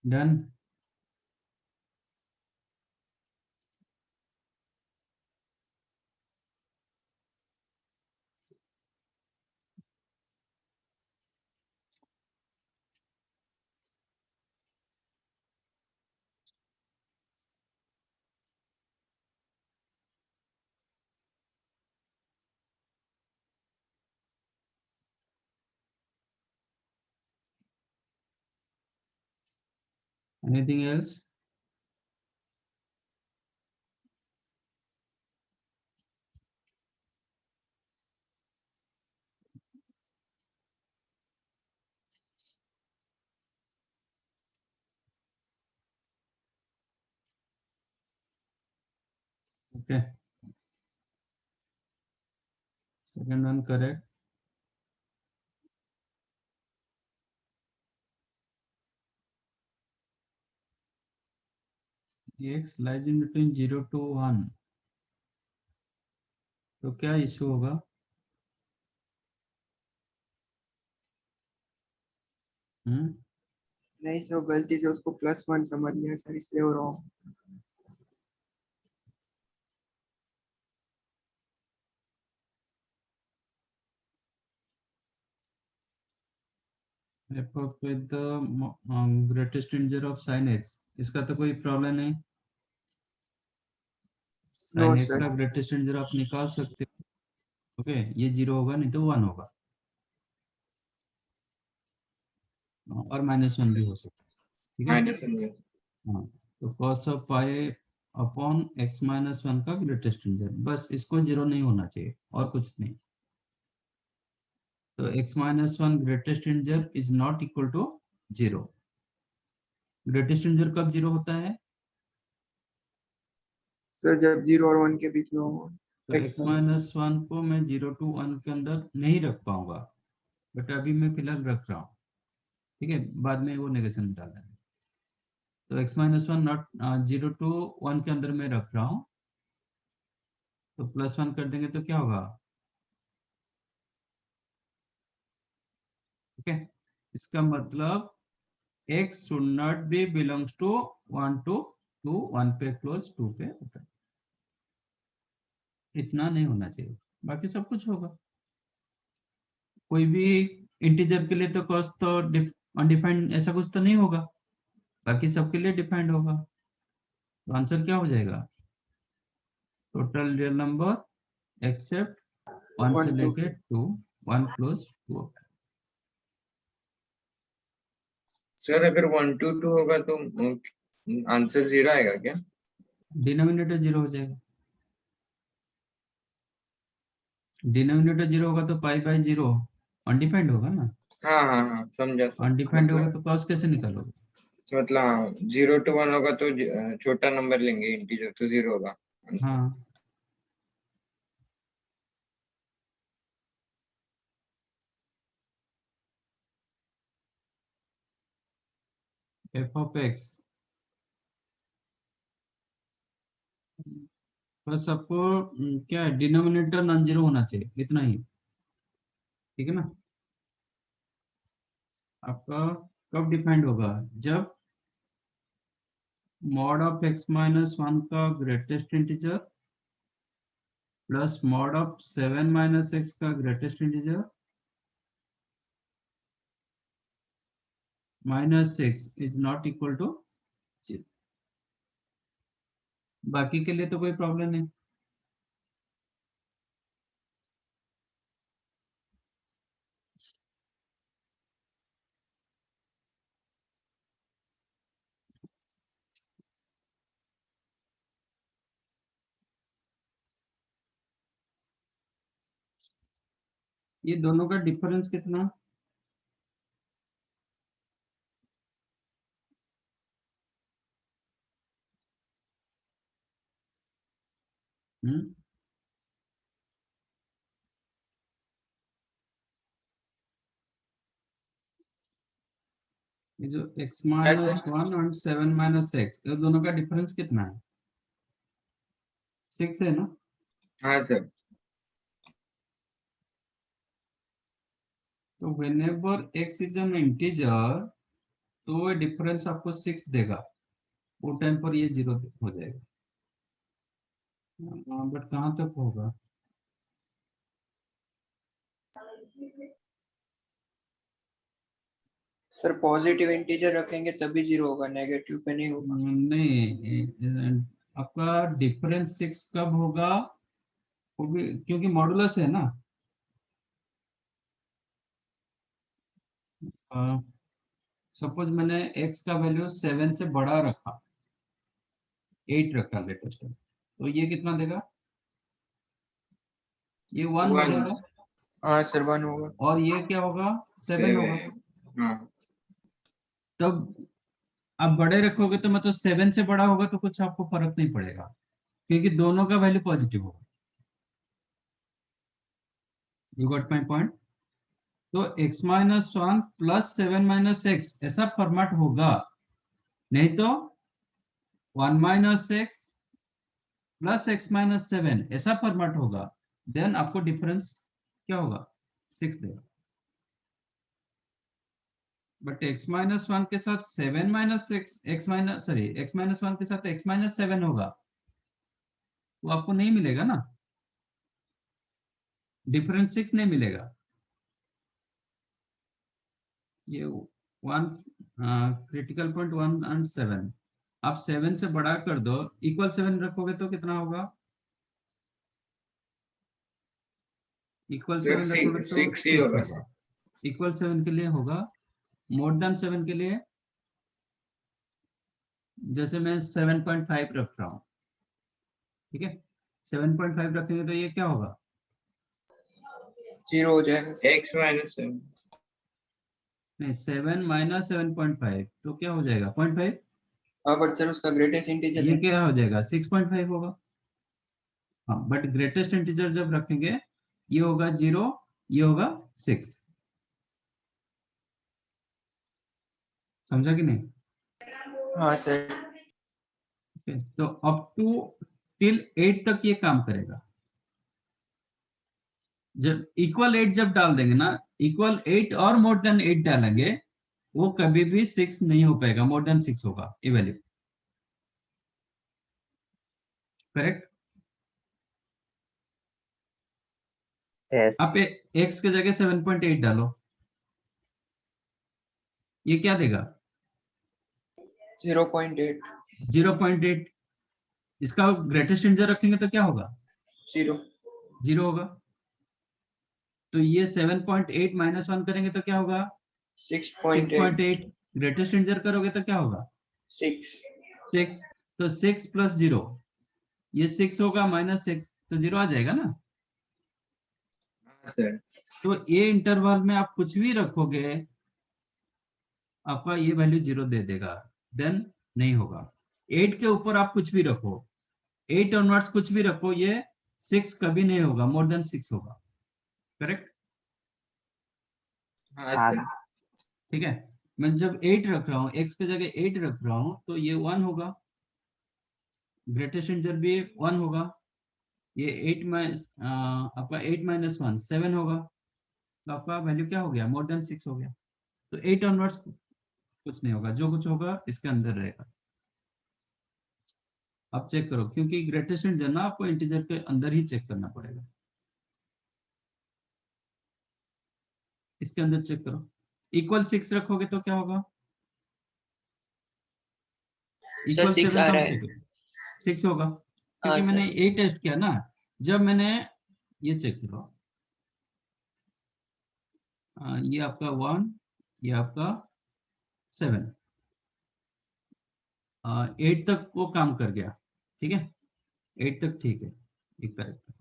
Done. Anything else? Okay. Second one correct. X lies in between 0 to 1. तो क्या इशू होगा? नहीं सर, गलती से उसको +1 समझ लिया सर, इसलिए वो wrong. f of with the greatest integer of sin x, इसका तो कोई प्रॉब्लम नहीं। No sin x sir. का ग्रेटेस्ट इंटीजर आप निकाल सकते हो। ओके, ये 0 होगा नहीं तो 1 होगा, और -1 भी हो सकता है। ठीक है, -1 हाँ। तो cos of pi upon x minus 1 का ग्रेटेस्ट इंटीजर, बस इसको 0 नहीं होना चाहिए और कुछ नहीं। तो x minus 1 greatest integer is not equal to 0। Greatest integer कब 0 होता है? सर जब 0 और 1 के बीच में हो। तो x माइनस 1 को मैं 0 to 1 के अंदर नहीं रख पाऊंगा, बट अभी मैं फिलहाल रख रहा हूँ। ठीक है, बाद में वो नेगेशन डालना है। तो x माइनस 1 नॉट 0 to 1 के अंदर मैं रख रहा हूँ, तो +1 कर देंगे तो क्या होगा? ओके, इसका मतलब x should not be belongs to 1 to 2, 1 पे क्लोज 2 पे ओपन। इतना नहीं होना चाहिए, बाकी सब कुछ होगा। कोई भी इंटीजर के लिए तो कॉस्ट तो अनडिफाइंड ऐसा कुछ तो नहीं होगा, बाकी सबके लिए डिफाइंड होगा। तो आंसर क्या हो जाएगा? टोटल रियल नंबर एक्सेप्ट 1 से 1 to लेके 2, 1 क्लोज 2। सर अगर 1 to 2 होगा तो आंसर 0 आएगा क्या? डिनोमिनेटर 0 हो जाएगा। डिनोमिनेटर 0 होगा तो पाई बाय 0 अनडिफाइंड होगा ना। हाँ समझा सर। अनडिफाइंड होगा तो कॉस्ट कैसे निकालोगे? मतलब 0 to 1 होगा तो छोटा नंबर लेंगे, इंटीजर तो 0 होगा आंसर। हाँ, f of x, बस आपको क्या है, डिनोमिनेटर नॉन जीरो होना चाहिए, इतना ही। ठीक है ना। आपका कब डिफाइंड होगा? जब मॉड ऑफ x माइनस 1 का greatest integer plus mod of 7 minus x का greatest integer minus 6 is not equal to 0। बाकी के लिए तो कोई प्रॉब्लम नहीं। ये दोनों का डिफरेंस कितना? ये जो x माइनस 1 और 7 माइनस x, ये दोनों का डिफरेंस कितना है? 6 है ना। हाँ सर। तो whenever x is an integer, तो डिफरेंस आपको 6 देगा, वो टाइम पर ये 0 हो जाएगा। बट कहाँ तक होगा? सर पॉजिटिव इंटीजर रखेंगे तभी 0 होगा, नेगेटिव पे नहीं होगा। नहीं, आपका डिफरेंस 6 कब होगा? वो भी क्योंकि मॉडुलस है ना। सपोज मैंने x का वैल्यू 7 से बड़ा रखा, 8 रखा लेटेस्ट, तो ये कितना देगा? ये 1 हो 1 जाएगा, हाँ सर 1 होगा। और ये क्या होगा? 7 होगा। 7 हाँ तब आप बड़े रखोगे तो मतलब 7 से बड़ा होगा तो कुछ आपको फर्क नहीं पड़ेगा, क्योंकि दोनों का वैल्यू पॉजिटिव होगा। You got my point? तो x minus 1 plus 7 minus x ऐसा फॉर्मेट होगा, नहीं तो 1 minus x plus x minus 7 ऐसा फॉर्मेट होगा। देन आपको डिफरेंस क्या होगा? 6 देगा। बट x माइनस 1 के साथ 7 minus x minus x minus 1 के साथ x माइनस 7 होगा, वो आपको नहीं मिलेगा ना, डिफरेंस 6 नहीं मिलेगा। ये वन क्रिटिकल पॉइंट 1 एंड 7 आप 7 से बड़ा कर दो, इक्वल 7 रखोगे तो कितना होगा? इक्वल सर 7 रखोगे तो 6 ही 6 होगा होगा। इक्वल 7 के लिए होगा। मोर देन 7 के लिए, जैसे मैं 7.5 रख रहा हूँ, ठीक है, 7.5 रखेंगे तो ये क्या होगा? 0 हो जाएगा। x माइनस 7 नहीं, 7 माइनस 7.5 तो क्या हो जाएगा? 0.5। हाँ बट सर उसका ग्रेटेस्ट इंटीजर ये है। क्या हो जाएगा? 6.5 होगा। हाँ, बट ग्रेटेस्ट इंटीजर जब रखेंगे ये होगा 0, ये होगा 6। समझा कि नहीं? हाँ सर। Okay, तो अप टू टिल 8 तक ये काम करेगा। जब इक्वल 8 जब डाल देंगे ना, इक्वल 8 और मोर देन 8 डालेंगे, वो कभी भी 6 नहीं हो पाएगा, मोर देन 6 होगा ये वैल्यू। करेक्ट? यस आप x के जगह 7.8 डालो, ये क्या देगा? 0.8 0.8। इसका ग्रेटेस्ट इंटीजर रखेंगे तो क्या होगा? 0 0 होगा। तो ये 7.8 माइनस 1 करेंगे तो क्या होगा? 6.8 6.8। ग्रेटेस्ट इंटीजर करोगे तो क्या होगा? 6 6। तो 6 प्लस 0, ये 6 होगा माइनस 6, तो 0 आ जाएगा ना। हाँ सर तो ये इंटरवल में आप कुछ भी रखोगे, आपका ये वैल्यू 0 दे देगा, देन नहीं होगा। 8 के ऊपर आप कुछ भी रखो, 8 ऑनवर्ड्स कुछ भी रखो, ये 6 कभी नहीं होगा, मोर देन 6 होगा। करेक्ट? हाँ हाँ सर ठीक है, मैं जब 8 रख रहा हूँ, x के जगह 8 रख रहा हूँ, तो ये 1 होगा, ग्रेटेस्ट इंटीजर भी 1 होगा। ये 8 माइनस आपका 8 माइनस 1 7 होगा, तो आपका वैल्यू क्या हो गया? मोर देन 6 हो गया। तो 8 ऑनवर्ड्स कुछ नहीं होगा, जो कुछ होगा इसके अंदर रहेगा। आप चेक करो, क्योंकि ग्रेटेस्ट इंटीजर ना आपको इंटीजर के अंदर ही चेक करना पड़ेगा। इसके अंदर चेक करो, इक्वल 6 रखोगे तो क्या होगा? सर इक्वल 6 7 आ रहा कब है। चेक? 6 होगा, हाँ क्योंकि मैंने सर। ये टेस्ट किया ना। जब मैंने ये चेक करो, ये आपका 1, ये आपका 7, 8 तक वो काम कर गया, ठीक है, 8 तक ठीक है, ये करेक्ट।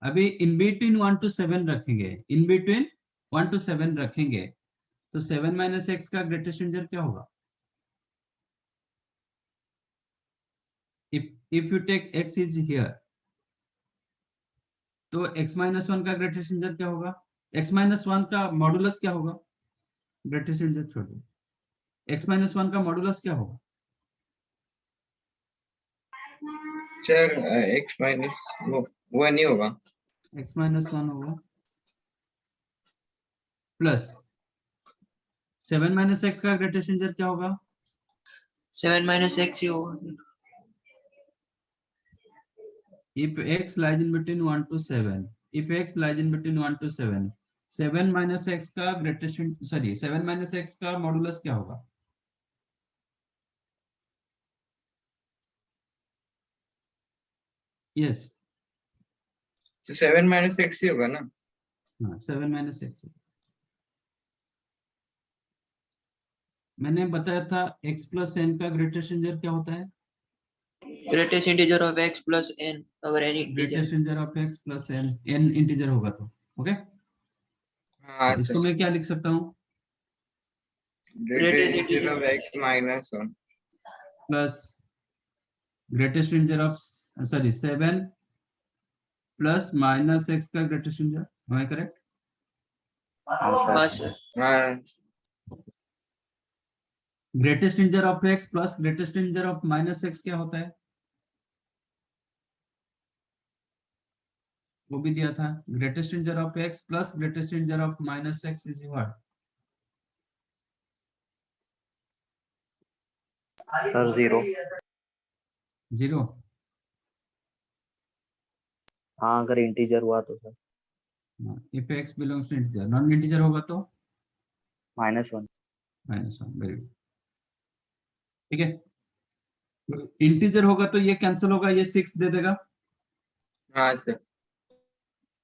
अभी इन बिटवीन 1 to 7 रखेंगे, इन बिटवीन 1 to 7 रखेंगे, तो 7 माइनस एक्स का ग्रेटेस्ट इंटीजर क्या होगा? if you take x is here, तो x माइनस 1 का ग्रेटेस्ट इंटीजर क्या होगा? x माइनस 1 का मॉडुलस क्या होगा? ग्रेटेस्ट इंटीजर छोड़ दो, x माइनस 1 का मॉडुलस क्या होगा? सर x माइनस वो नहीं होगा। x माइनस 1 होगा प्लस 7 माइनस एक्स का ग्रेटेस्ट इंटीजर क्या होगा? 7 माइनस एक्स ही होगा। If x lies in between 1 to 7, if x lies in between 1 to 7, 7 minus x का ग्रेटेस्ट, सॉरी 7 minus x का मॉडुलस क्या होगा? यस, तो 7 माइनस एक्स ही होगा ना। हाँ 7 minus x। मैंने बताया था x प्लस n का ग्रेटेस्ट इंटीजर क्या होता है? Greatest integer of x plus n, अगर any greatest integer of x plus n, n integer होगा तो ओके। हाँ तो इसको सर, मैं क्या लिख सकता हूँ? Greatest integer of x minus 1 plus greatest integer of, sorry 7 plus minus x का greatest integer, am I correct? हाँ सर। हाँ greatest integer of x plus greatest integer of minus x क्या होता है? वो भी दिया था, greatest integer of x plus greatest integer of minus x is what? Sir 0। 0। हाँ अगर इंटीजर हुआ तो sir if x belongs to integer, non integer होगा तो -1। -1। वेरी गुड, ठीक है। इंटीजर होगा तो ये कैंसिल होगा, ये 6 दे देगा। हाँ सर,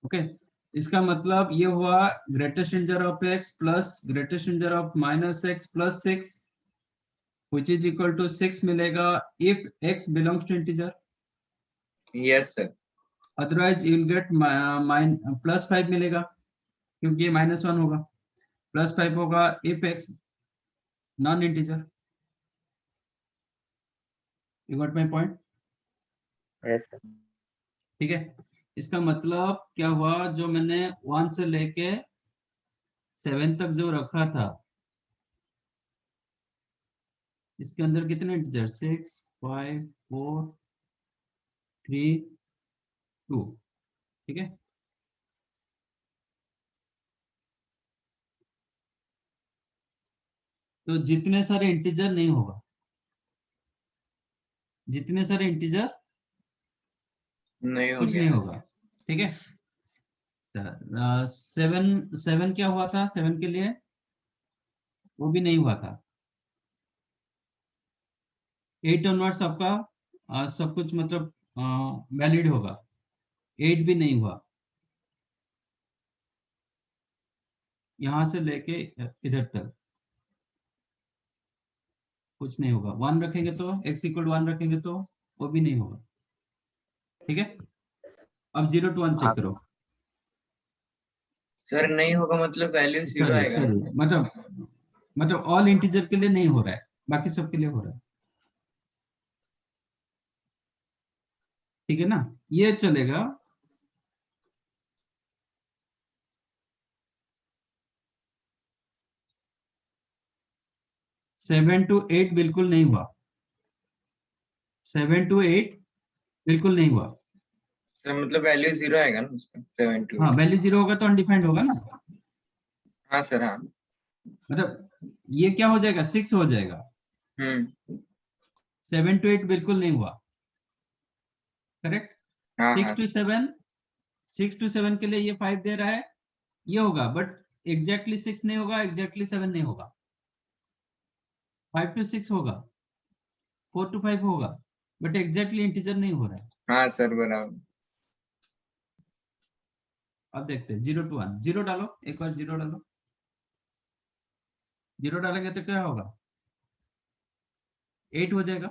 ओके, इसका मतलब ये हुआ greatest integer of x plus greatest integer of minus x plus 6 which is equal to 6 मिलेगा if x belongs to integer, yes sir, otherwise you will get plus 5 मिलेगा क्योंकि ये -1 होगा, प्लस 5 होगा if x non integer. You got my point? Yes sir. ठीक है, इसका मतलब क्या हुआ, जो मैंने 1 से लेके 7 तक जो रखा था, इसके अंदर कितने इंटीजर? 6, 5, 4, 3, 2, ठीक है। तो जितने सारे इंटीजर नहीं होगा, जितने सारे इंटीजर नहीं कुछ होंगे नहीं होगा, ठीक है। 7 क्या हुआ था 7 के लिए? वो भी नहीं हुआ था। 8 ऑनवर्ड्स आपका सब कुछ मतलब वैलिड होगा, 8 भी नहीं हुआ, यहां से लेके इधर तक कुछ नहीं होगा। 1 रखेंगे तो x इक्वल 1 रखेंगे तो वो भी नहीं होगा, ठीक है। अब 0 to 1 चेक हाँ। करो। सर, नहीं होगा मतलब वैल्यू 0 सॉरी आएगा सॉरी, ना। मतलब ऑल इंटीजर के लिए नहीं हो रहा है, बाकी सब के लिए हो रहा है, ठीक है ना, ये चलेगा। सेवन टू 8 बिल्कुल नहीं हुआ, 7 to 8 बिल्कुल नहीं हुआ। सर मतलब वैल्यू 0 आएगा ना उसका, 7 to हाँ 8। वैल्यू 0 होगा तो अनडिफाइंड होगा ना, हाँ सर, हाँ। मतलब ये क्या हो जाएगा 6 हो जाएगा। 7 to 8 बिल्कुल नहीं हुआ, करेक्ट। हाँ 6 हाँ to 7, 6 to 7 के लिए ये 5 दे रहा है, ये होगा, बट एग्जैक्टली 6 नहीं होगा, एग्जैक्टली 7 नहीं होगा। 5 to 6 होगा, 4 to 5 होगा, बट एग्जैक्टली इंटीजर नहीं हो रहा है। हाँ सर, बराबर। अब देखते हैं 0 to 1, 0 डालो, एक बार 0 डालो, 0 डालेंगे तो क्या होगा 8 हो जाएगा,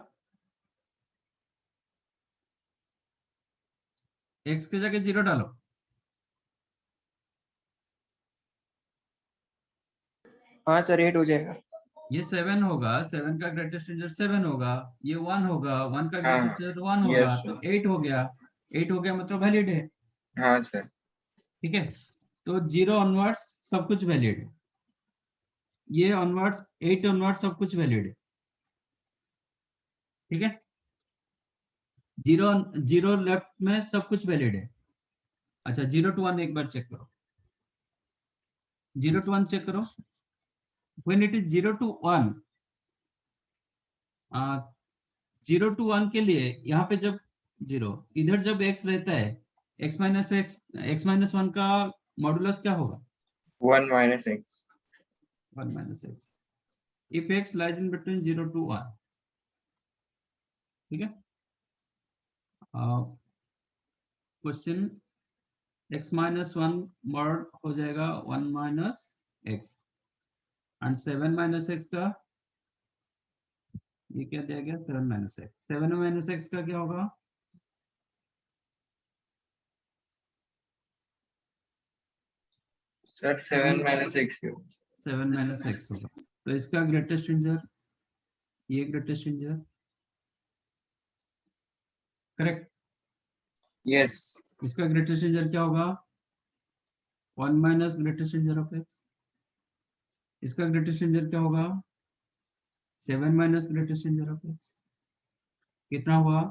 x के जगह 0 डालो, हाँ सर 8 हो जाएगा। ये 7 होगा, 7 का ग्रेटेस्ट इंटीजर 7 होगा, ये 1 होगा, 1 का हाँ, ग्रेटेस्ट इंटीजर 1 होगा, yes, तो 8 हो गया, 8 हो गया मतलब वैलिड है, हाँ सर, ठीक है। तो 0 ऑनवर्ड्स सब कुछ वैलिड है, ये ऑनवर्ड्स 8 ऑनवर्ड्स सब कुछ वैलिड है, ठीक है। 0 लेफ्ट में सब कुछ वैलिड है। अच्छा 0 to 1 एक बार चेक करो, 0 to 1 चेक करो, when it is 0 to 1, 0 to 1 के लिए यहाँ पे जब 0, इधर जब x रहता है, x माइनस 1 का मॉडुलस क्या होगा? 1 minus x. 1 minus x. If x lies in between 0 to 1, ठीक है? क्वेश्चन x minus 1 मॉड हो जाएगा 1 minus x, and 7 minus x का ये क्या दिया गया? 7 minus x. 7 minus x का क्या होगा? सर 7 minus x क्यों? 7 minus x होगा. तो इसका ग्रेटेस्ट इंटीजर, ये ग्रेटेस्ट इंटीजर, करेक्ट? Yes. इसका ग्रेटेस्ट इंटीजर क्या होगा? 1 minus greatest integer of x. इसका ग्रेटेस्ट इंटीजर क्या होगा? 7 minus greatest integer of x. कितना हुआ?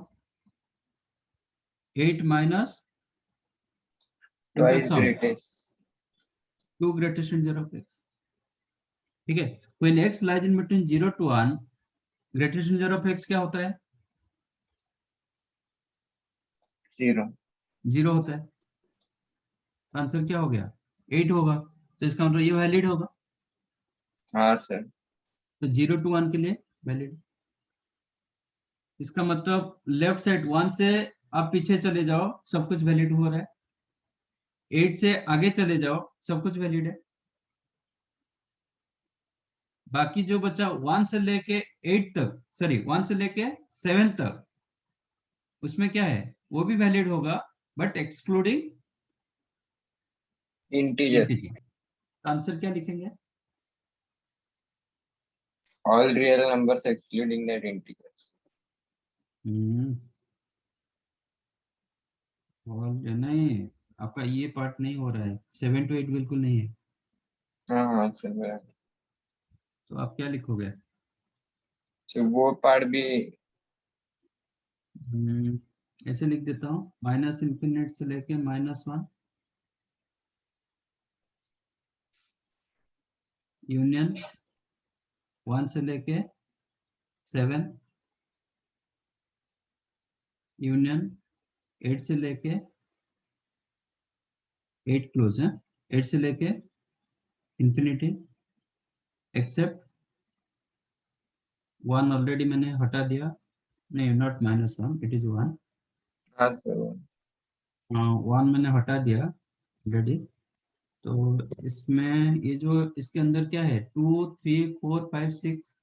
8 minus Twice greatest. 2 greatest integer of x. ठीक है? When x lies in between 0 to 1, greatest integer of x क्या होता है? 0. 0 होता है. आंसर क्या हो गया? 8 होगा. तो इसका मतलब ये वैलिड होगा. हाँ सर. तो 0 to 1 के लिए वैलिड. इसका मतलब लेफ्ट साइड 1 से आप पीछे चले जाओ, सब कुछ वैलिड हो रहा है. 8 से आगे चले जाओ, सब कुछ वैलिड है. बाकी जो बचा 1 से लेके 8 तक, सॉरी 1 से लेके 7 तक, उसमें क्या है? वो भी वैलिड होगा, but excluding Integers. Integer. Answer क्या लिखेंगे? All real numbers excluding that integers. और नहीं, आपका ये पार्ट नहीं हो रहा है. 7 to 8 बिल्कुल नहीं है. हाँ सर बराबर. तो आप क्या लिखोगे? तो वो पार्ट भी ऐसे लिख देता हूँ, माइनस इन्फिनिट से लेके -1 यूनियन 1 से लेके 7 यूनियन 8 से लेके 8 क्लोज है, 8 से लेके इंफिनिटी, एक्सेप्ट 1 ऑलरेडी मैंने हटा दिया. नहीं, नॉट -1, इट इज 1. हाँ सर. 1 मैंने हटा दिया ऑलरेडी. तो इसमें ये जो इसके अंदर क्या है, 2 3 4 5 6,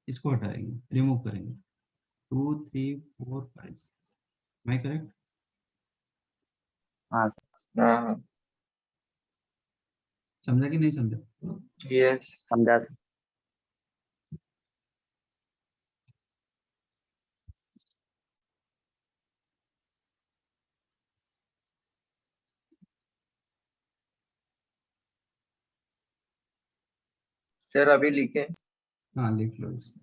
इसको हटाएंगे, रिमूव करेंगे. 2 3 4 5 6. मैं करेक्ट? हाँ सर. हाँ. समझा कि नहीं समझा? समझा Yes. सर. सर अभी लिखे. हाँ, लिख लो इसको.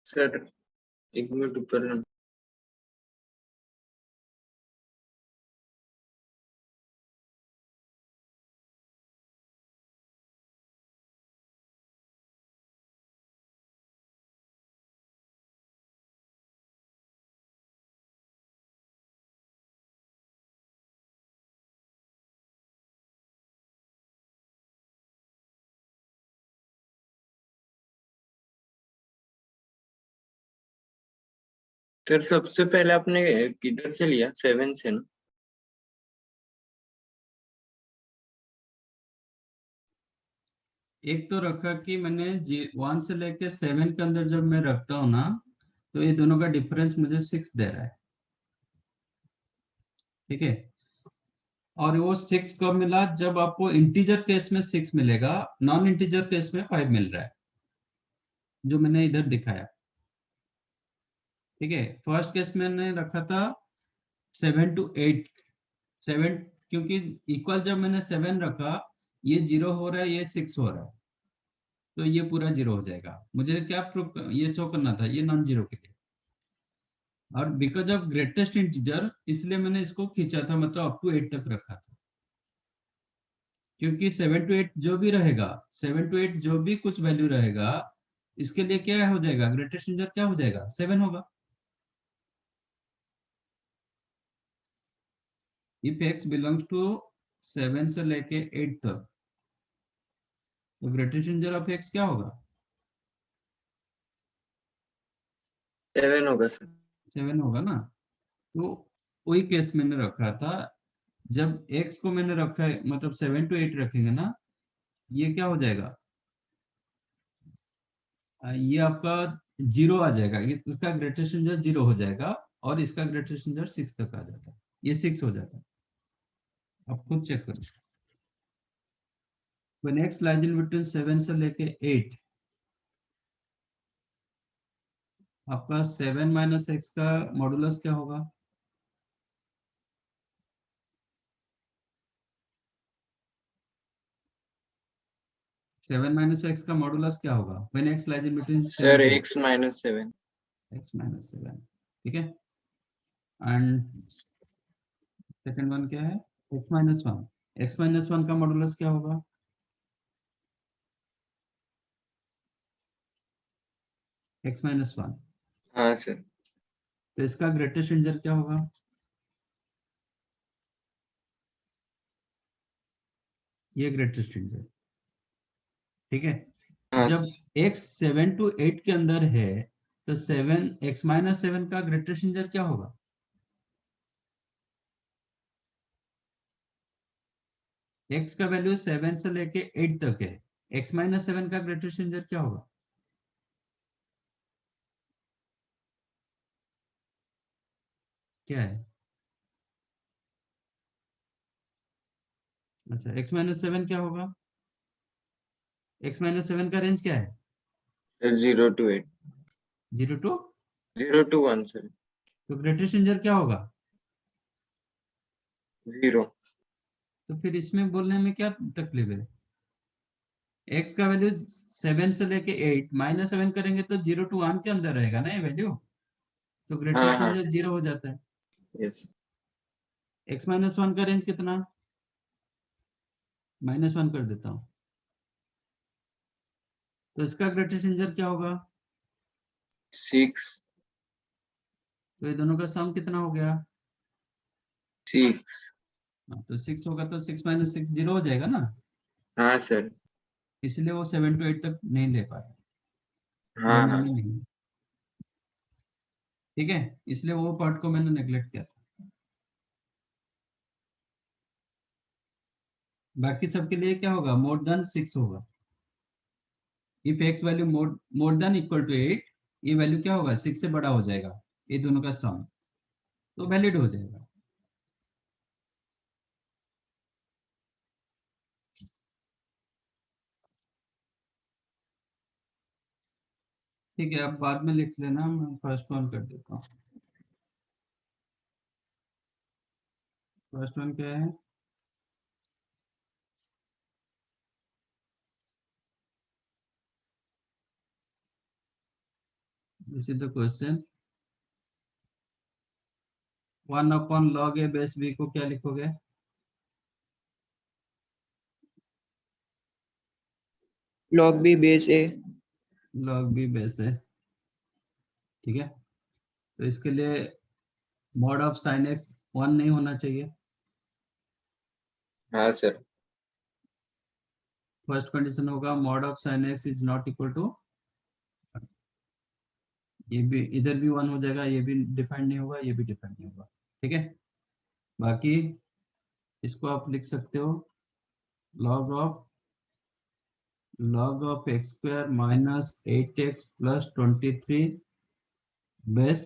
सर एक मिनट ऊपर ना। सर सबसे पहले आपने किधर से लिया? 7 से ना? एक तो रखा कि मैंने 1 से लेके 7 के अंदर जब मैं रखता हूँ ना, तो ये दोनों का डिफरेंस मुझे 6 दे रहा है। ठीक है, और वो 6 कब मिला? जब आपको इंटीजर केस में 6 मिलेगा, नॉन इंटीजर केस में 5 मिल रहा है, जो मैंने इधर दिखाया। ठीक है, फर्स्ट केस में मैंने रखा था 7 to 8, 7, क्योंकि इक्वल जब मैंने 7 रखा, ये 0 हो रहा है, ये 6 हो रहा है, तो ये पूरा 0 हो जाएगा। मुझे क्या प्रूफ ये शो करना था, ये नॉन जीरो के लिए। और बिकॉज ऑफ ग्रेटेस्ट इंटीजर, इसलिए मैंने इसको खींचा था, मतलब अप टू 8 तक रखा था, क्योंकि 7 to 8 जो भी रहेगा, 7 to 8 जो भी कुछ वैल्यू रहेगा, इसके लिए क्या हो जाएगा? ग्रेटेस्ट इंटीजर क्या हो जाएगा? 7 होगा। इफ x बिलोंग्स टू 7 से लेके 8 तक, तो ग्रेटेस्ट इंटीजर ऑफ x क्या होगा? 7 होगा सर। 7 होगा ना। तो वही केस मैंने रखा था, जब x को मैंने रखा है, मतलब 7 to 8 रखेंगे ना, ये क्या हो जाएगा? ये आपका 0 आ जाएगा, इसका ग्रेटेस्ट इंटीजर 0 हो जाएगा, और इसका ग्रेटेस्ट इंटीजर 6 तक आ जाता है, ये 6 हो जाता है। आप खुद चेक करो। When x lies in between 7 से लेके 8, आपका 7 माइनस एक्स का मॉडुलस क्या होगा? सेवन माइनस एक्स का मॉडुलस क्या होगा? When x lies in between 7 sir to 8, x minus 7। x minus 7। ठीक है, एंड सेकंड वन क्या है? x minus 1। x माइनस 1 का मॉडुलस क्या होगा? x minus 1। हाँ सर। तो इसका ग्रेटेस्ट इंटीजर क्या होगा? ये ग्रेटेस्ट इंटीजर। ठीक है, हाँ जब x 7 to 8 के अंदर है, तो 7 x माइनस 7 का ग्रेटेस्ट इंटीजर क्या होगा? x का वैल्यू 7 से लेके 8 तक है, x माइनस 7 का ग्रेटेस्ट इंटीजर क्या होगा? क्या है? अच्छा, x माइनस 7 क्या होगा? x माइनस 7 का रेंज क्या है? Sir 0 to 8। 0 to, 0 to 1 sir. तो ग्रेटेस्ट इंटीजर क्या होगा? 0। तो फिर इसमें बोलने में क्या तकलीफ है? x का वैल्यू 7 से लेके 8 माइनस 7 करेंगे तो 0 to 1 के अंदर रहेगा ना ये वैल्यू, तो हाँ ग्रेटेस्ट हाँ इंटीजर 0 हो जाता है। यस। x माइनस 1 का रेंज कितना? -1 कर देता हूँ, तो इसका ग्रेटेस्ट इंटीजर क्या होगा? 6। तो ये दोनों का सम कितना हो गया? 6। हाँ, तो 6 होगा, तो 6 माइनस 6 0 हो जाएगा ना, हाँ सर। इसलिए वो 7 to 8 तक नहीं ले पाए, हाँ लेवल हाँ में नहीं। ठीक है, इसलिए वो पार्ट को मैंने नेग्लेक्ट किया था। बाकी सबके लिए क्या होगा? मोर देन 6 होगा। If x value more than equal to 8, ये वैल्यू क्या होगा? 6 से बड़ा हो जाएगा, ये दोनों का सम, तो वैलिड हो जाएगा। ठीक है, अब बाद में लिख लेना, मैं फर्स्ट वन कर देता हूँ। फर्स्ट वन क्या है? This is the question. 1 log a base b को क्या लिखोगे? log b base a, log b base है, ठीक है। तो इसके लिए मॉड ऑफ साइन एक्स 1 नहीं होना चाहिए। हाँ सर। फर्स्ट कंडीशन होगा mod of sine x is not equal to, ये भी इधर भी 1 हो जाएगा, ये भी डिफाइंड नहीं होगा, ये भी डिफाइंड नहीं होगा, ठीक है। बाकी इसको आप लिख सकते हो log of x square minus 8x plus 23 base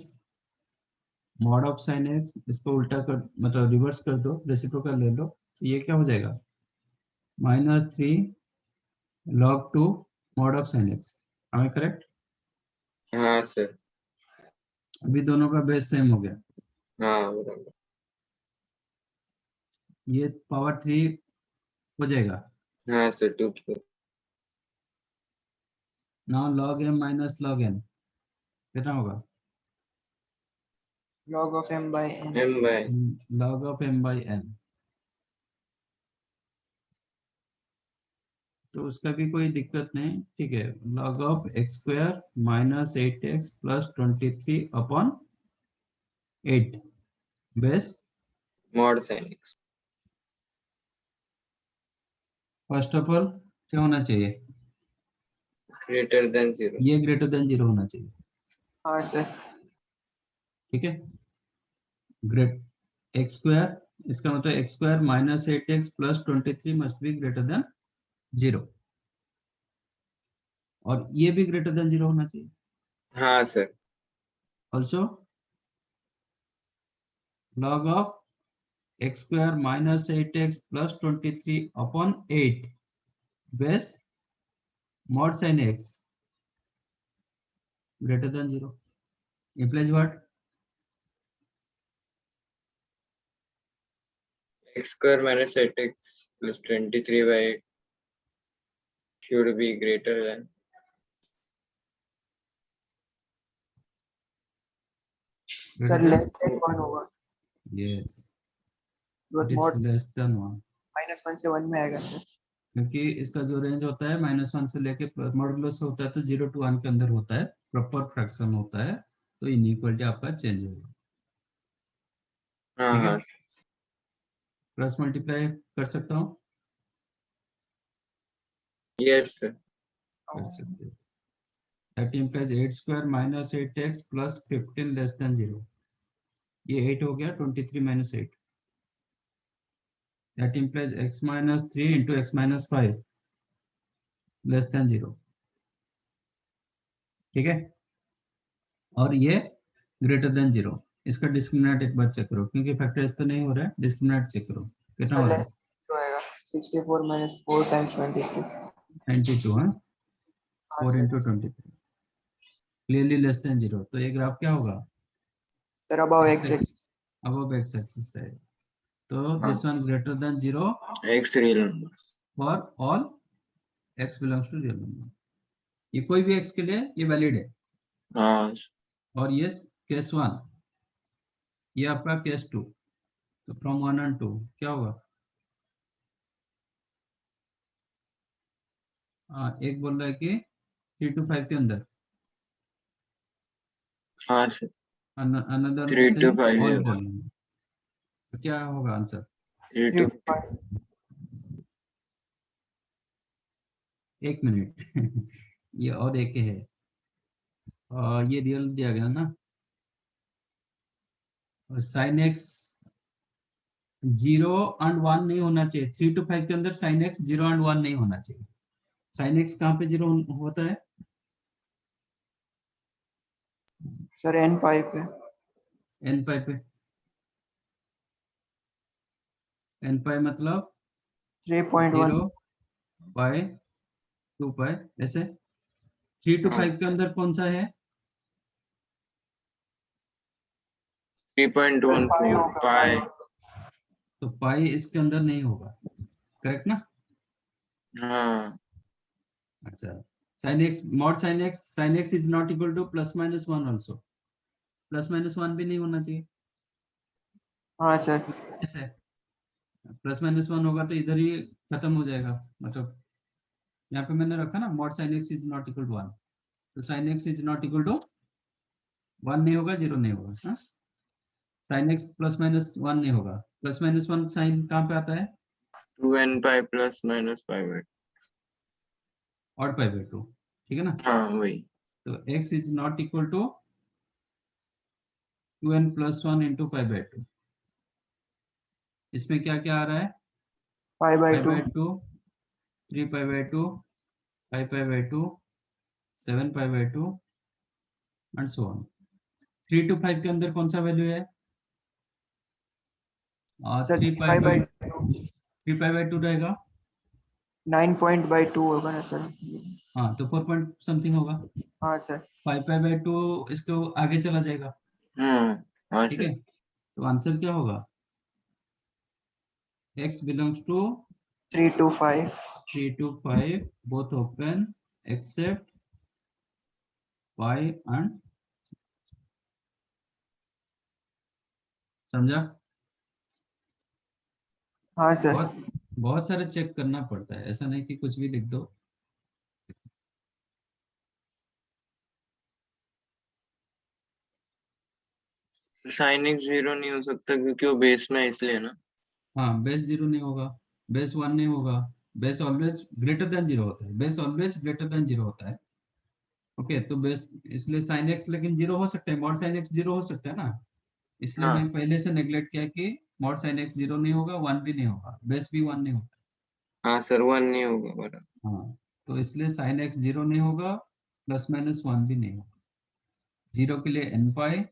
mod of sine x, इसको उल्टा कर मतलब रिवर्स कर दो, रेसिप्रोकल ले लो, तो ये क्या हो जाएगा -3 log 2 mod of sine x. am I correct? हाँ सर। अभी दोनों का बेस सेम हो गया, हाँ बराबर। ये पावर 3 हो जाएगा। हाँ सर 2 की now log m minus log n कितना होगा? log of m by n, m by log of m by n। तो उसका भी कोई दिक्कत नहीं, ठीक है। log of x square minus 8x plus 23 upon 8 base mod sine x. First of all क्या होना चाहिए? Greater than 0। ये ग्रेटर देन 0 होना चाहिए, हाँ सर, ठीक है। ग्रेट एक्स स्क्वायर, इसका मतलब x square minus 8x plus 23 must be greater than 0, और ये भी ग्रेटर देन 0 होना चाहिए हाँ sir. Also. log of x square minus 8x plus 23 upon 8 base mod sin x greater than 0 implies what? x square minus 8x plus 23 by 8 should be greater than sir less than 1 होगा, yes, but it is mod less than 1, -1 से 1 में आएगा सर। क्योंकि इसका जो रेंज होता है -1 से लेके मॉडुलस होता है तो 0 to 1 के अंदर होता है, प्रॉपर फ्रैक्शन होता है, तो इनइक्वालिटी आपका चेंज होगा, हाँ ठीक है। हाँ प्लस मल्टीप्लाई कर सकता हूँ, यस सर। कर सकते हो। That implies 8 square minus 8x plus 15 less than 0, ये 8 हो गया, 23 minus 8, that implies x minus 3 into x minus 5 less than 0, ठीक है। और ये ग्रेटर देन 0, इसका डिस्क्रिमिनेंट एक बार चेक करो, क्योंकि फैक्टराइज तो नहीं हो रहा है, डिस्क्रिमिनेंट चेक करो कितना सर हो रहा लेस है। तो आएगा 64 minus 4 times 23। 92, हाँ, हाँ 4 sir, into 23 clearly less than 0, तो ये ग्राफ क्या होगा? Sir above x axis, above x axis रहेगा, तो हाँ। this one greater than 0 x real numbers। for all x belongs to real number, ये कोई भी x के लिए ये वैलिड है। हाँ और ये केस 1, ये आपका केस 2, तो फ्रॉम 1 and 2 क्या होगा? एक बोल रहा है कि 3 to 5 के अंदर, हाँ सर। अनदर 3 to 5 ऑल है। रियल नंबर, तो क्या होगा आंसर? 3 3 to to 5, एक मिनट ये और एक है, ये रियल दिया गया ना, और साइन एक्स 0 and 1 नहीं होना चाहिए, 3 to 5 के अंदर साइन एक्स 0 and 1 नहीं होना चाहिए। साइन एक्स कहाँ पे 0 होता है? सर n pi पे, एन पाई पे, एन पाई मतलब 3.1, 0 पाई 2 पाई, ऐसे 3 to 5 के अंदर कौन सा है? 3.14 पाई। तो पाई इसके अंदर नहीं होगा, करेक्ट ना? हाँ अच्छा, sin x is not equal to plus minus 1 also. Plus minus 1 भी नहीं होना चाहिए हाँ सर। ऐसे प्लस माइनस 1 होगा तो इधर ही खत्म हो जाएगा, मतलब यहाँ पे मैंने रखा ना mod sin x is not equal to 1, तो sin x is not equal to 1 नहीं होगा, 0 नहीं होगा, हाँ? sin x प्लस माइनस 1 नहीं होगा, प्लस माइनस 1 साइन कहाँ पे आता है, 2n pi plus minus pi by, odd pi by 2, ठीक है ना। हाँ वही। तो x is not equal to 2n plus 1 into pi by 2, इसमें क्या क्या आ रहा है, pi by pi two. by 2, 3 pi by 2, 5 pi by 2, 7 pi by 2 and so on। 3 to 5 के अंदर कौन सा वैल्यू है, sir 3 pi pi by by 3 pi by 2 रहेगा, 9.2 होगा ना सर। हाँ तो 4 point समथिंग होगा, हाँ सर। 5 pi by 2 इसको आगे चला जाएगा, हाँ ठीक सर। है। तो आंसर क्या होगा, x belongs to 3 to 5। 3 to 5 both open except y and, समझा। हाँ सर। बहुत सारे चेक करना पड़ता है, ऐसा नहीं कि कुछ भी लिख दो। sin x 0 नहीं हो सकता क्योंकि वो बेस में है इसलिए ना। हाँ बेस 0 नहीं होगा, बेस 1 नहीं होगा, बेस ऑलवेज ग्रेटर देन 0 होता है, बेस ऑलवेज ग्रेटर देन 0 होता है, ओके। तो बेस इसलिए sin x लेकिन 0 हो सकता है, mod sin x 0 हो सकता है ना, इसलिए हाँ मैं पहले से नेग्लेक्ट किया कि mod sin x 0 नहीं होगा, 1 भी नहीं होगा, बेस भी 1 नहीं होता। हाँ सर 1 नहीं होगा बराबर। हाँ तो इसलिए sin x 0 नहीं होगा, प्लस माइनस 1 भी नहीं होगा, 0 के लिए n पाई,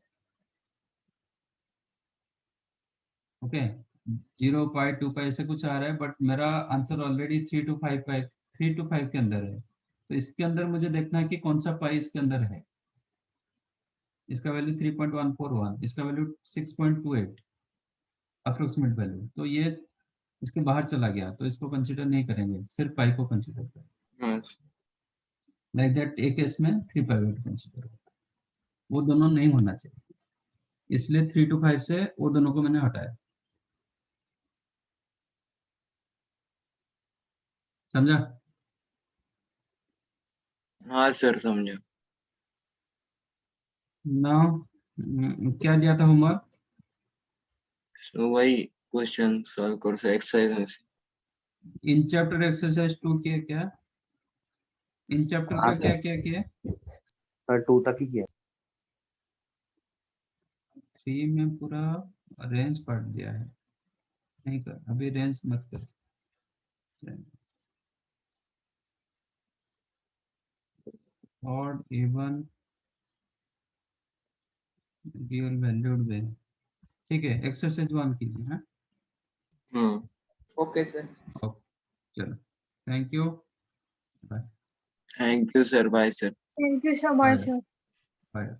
ओके, 0 पाई 2 पाई ऐसे कुछ आ रहा है, बट मेरा answer already 3 to 5 pi 3 to 5 के अंदर है, तो इसके अंदर मुझे देखना है कि कौन सा पाई इसके अंदर है, इसका वैल्यू 3.141, इसका वैल्यू 6.28 अप्रोक्सीमेट वैल्यू, तो ये इसके बाहर चला गया, तो इसको कंसीडर नहीं करेंगे, सिर्फ पाई को कंसीडर करेंगे, हाँ लाइक दैट। एक केस में 3 पाई बाई 2 कंसीडर होगा, वो दोनों नहीं होना चाहिए, इसलिए 3 to 5 से वो दोनों को मैंने हटाया, समझा। हाँ सर समझा। नाउ क्या दिया था होमवर्क, तो वही क्वेश्चन सॉल्व करो सर एक्सरसाइज में से। इन चैप्टर एक्सरसाइज 2 किया क्या, इन चैप्टर हाँ का क्या सर। क्या किया, सर 2 तक ही किया। 3 में पूरा रेंज पढ़ दिया है, नहीं कर अभी रेंज मत कर, odd even real valued way, ठीक है। एक्सरसाइज 1 कीजिए, हाँ ओके सर। चलो, thank you, bye thank you sir, bye sir. Thank you so much, bye sir. Bye.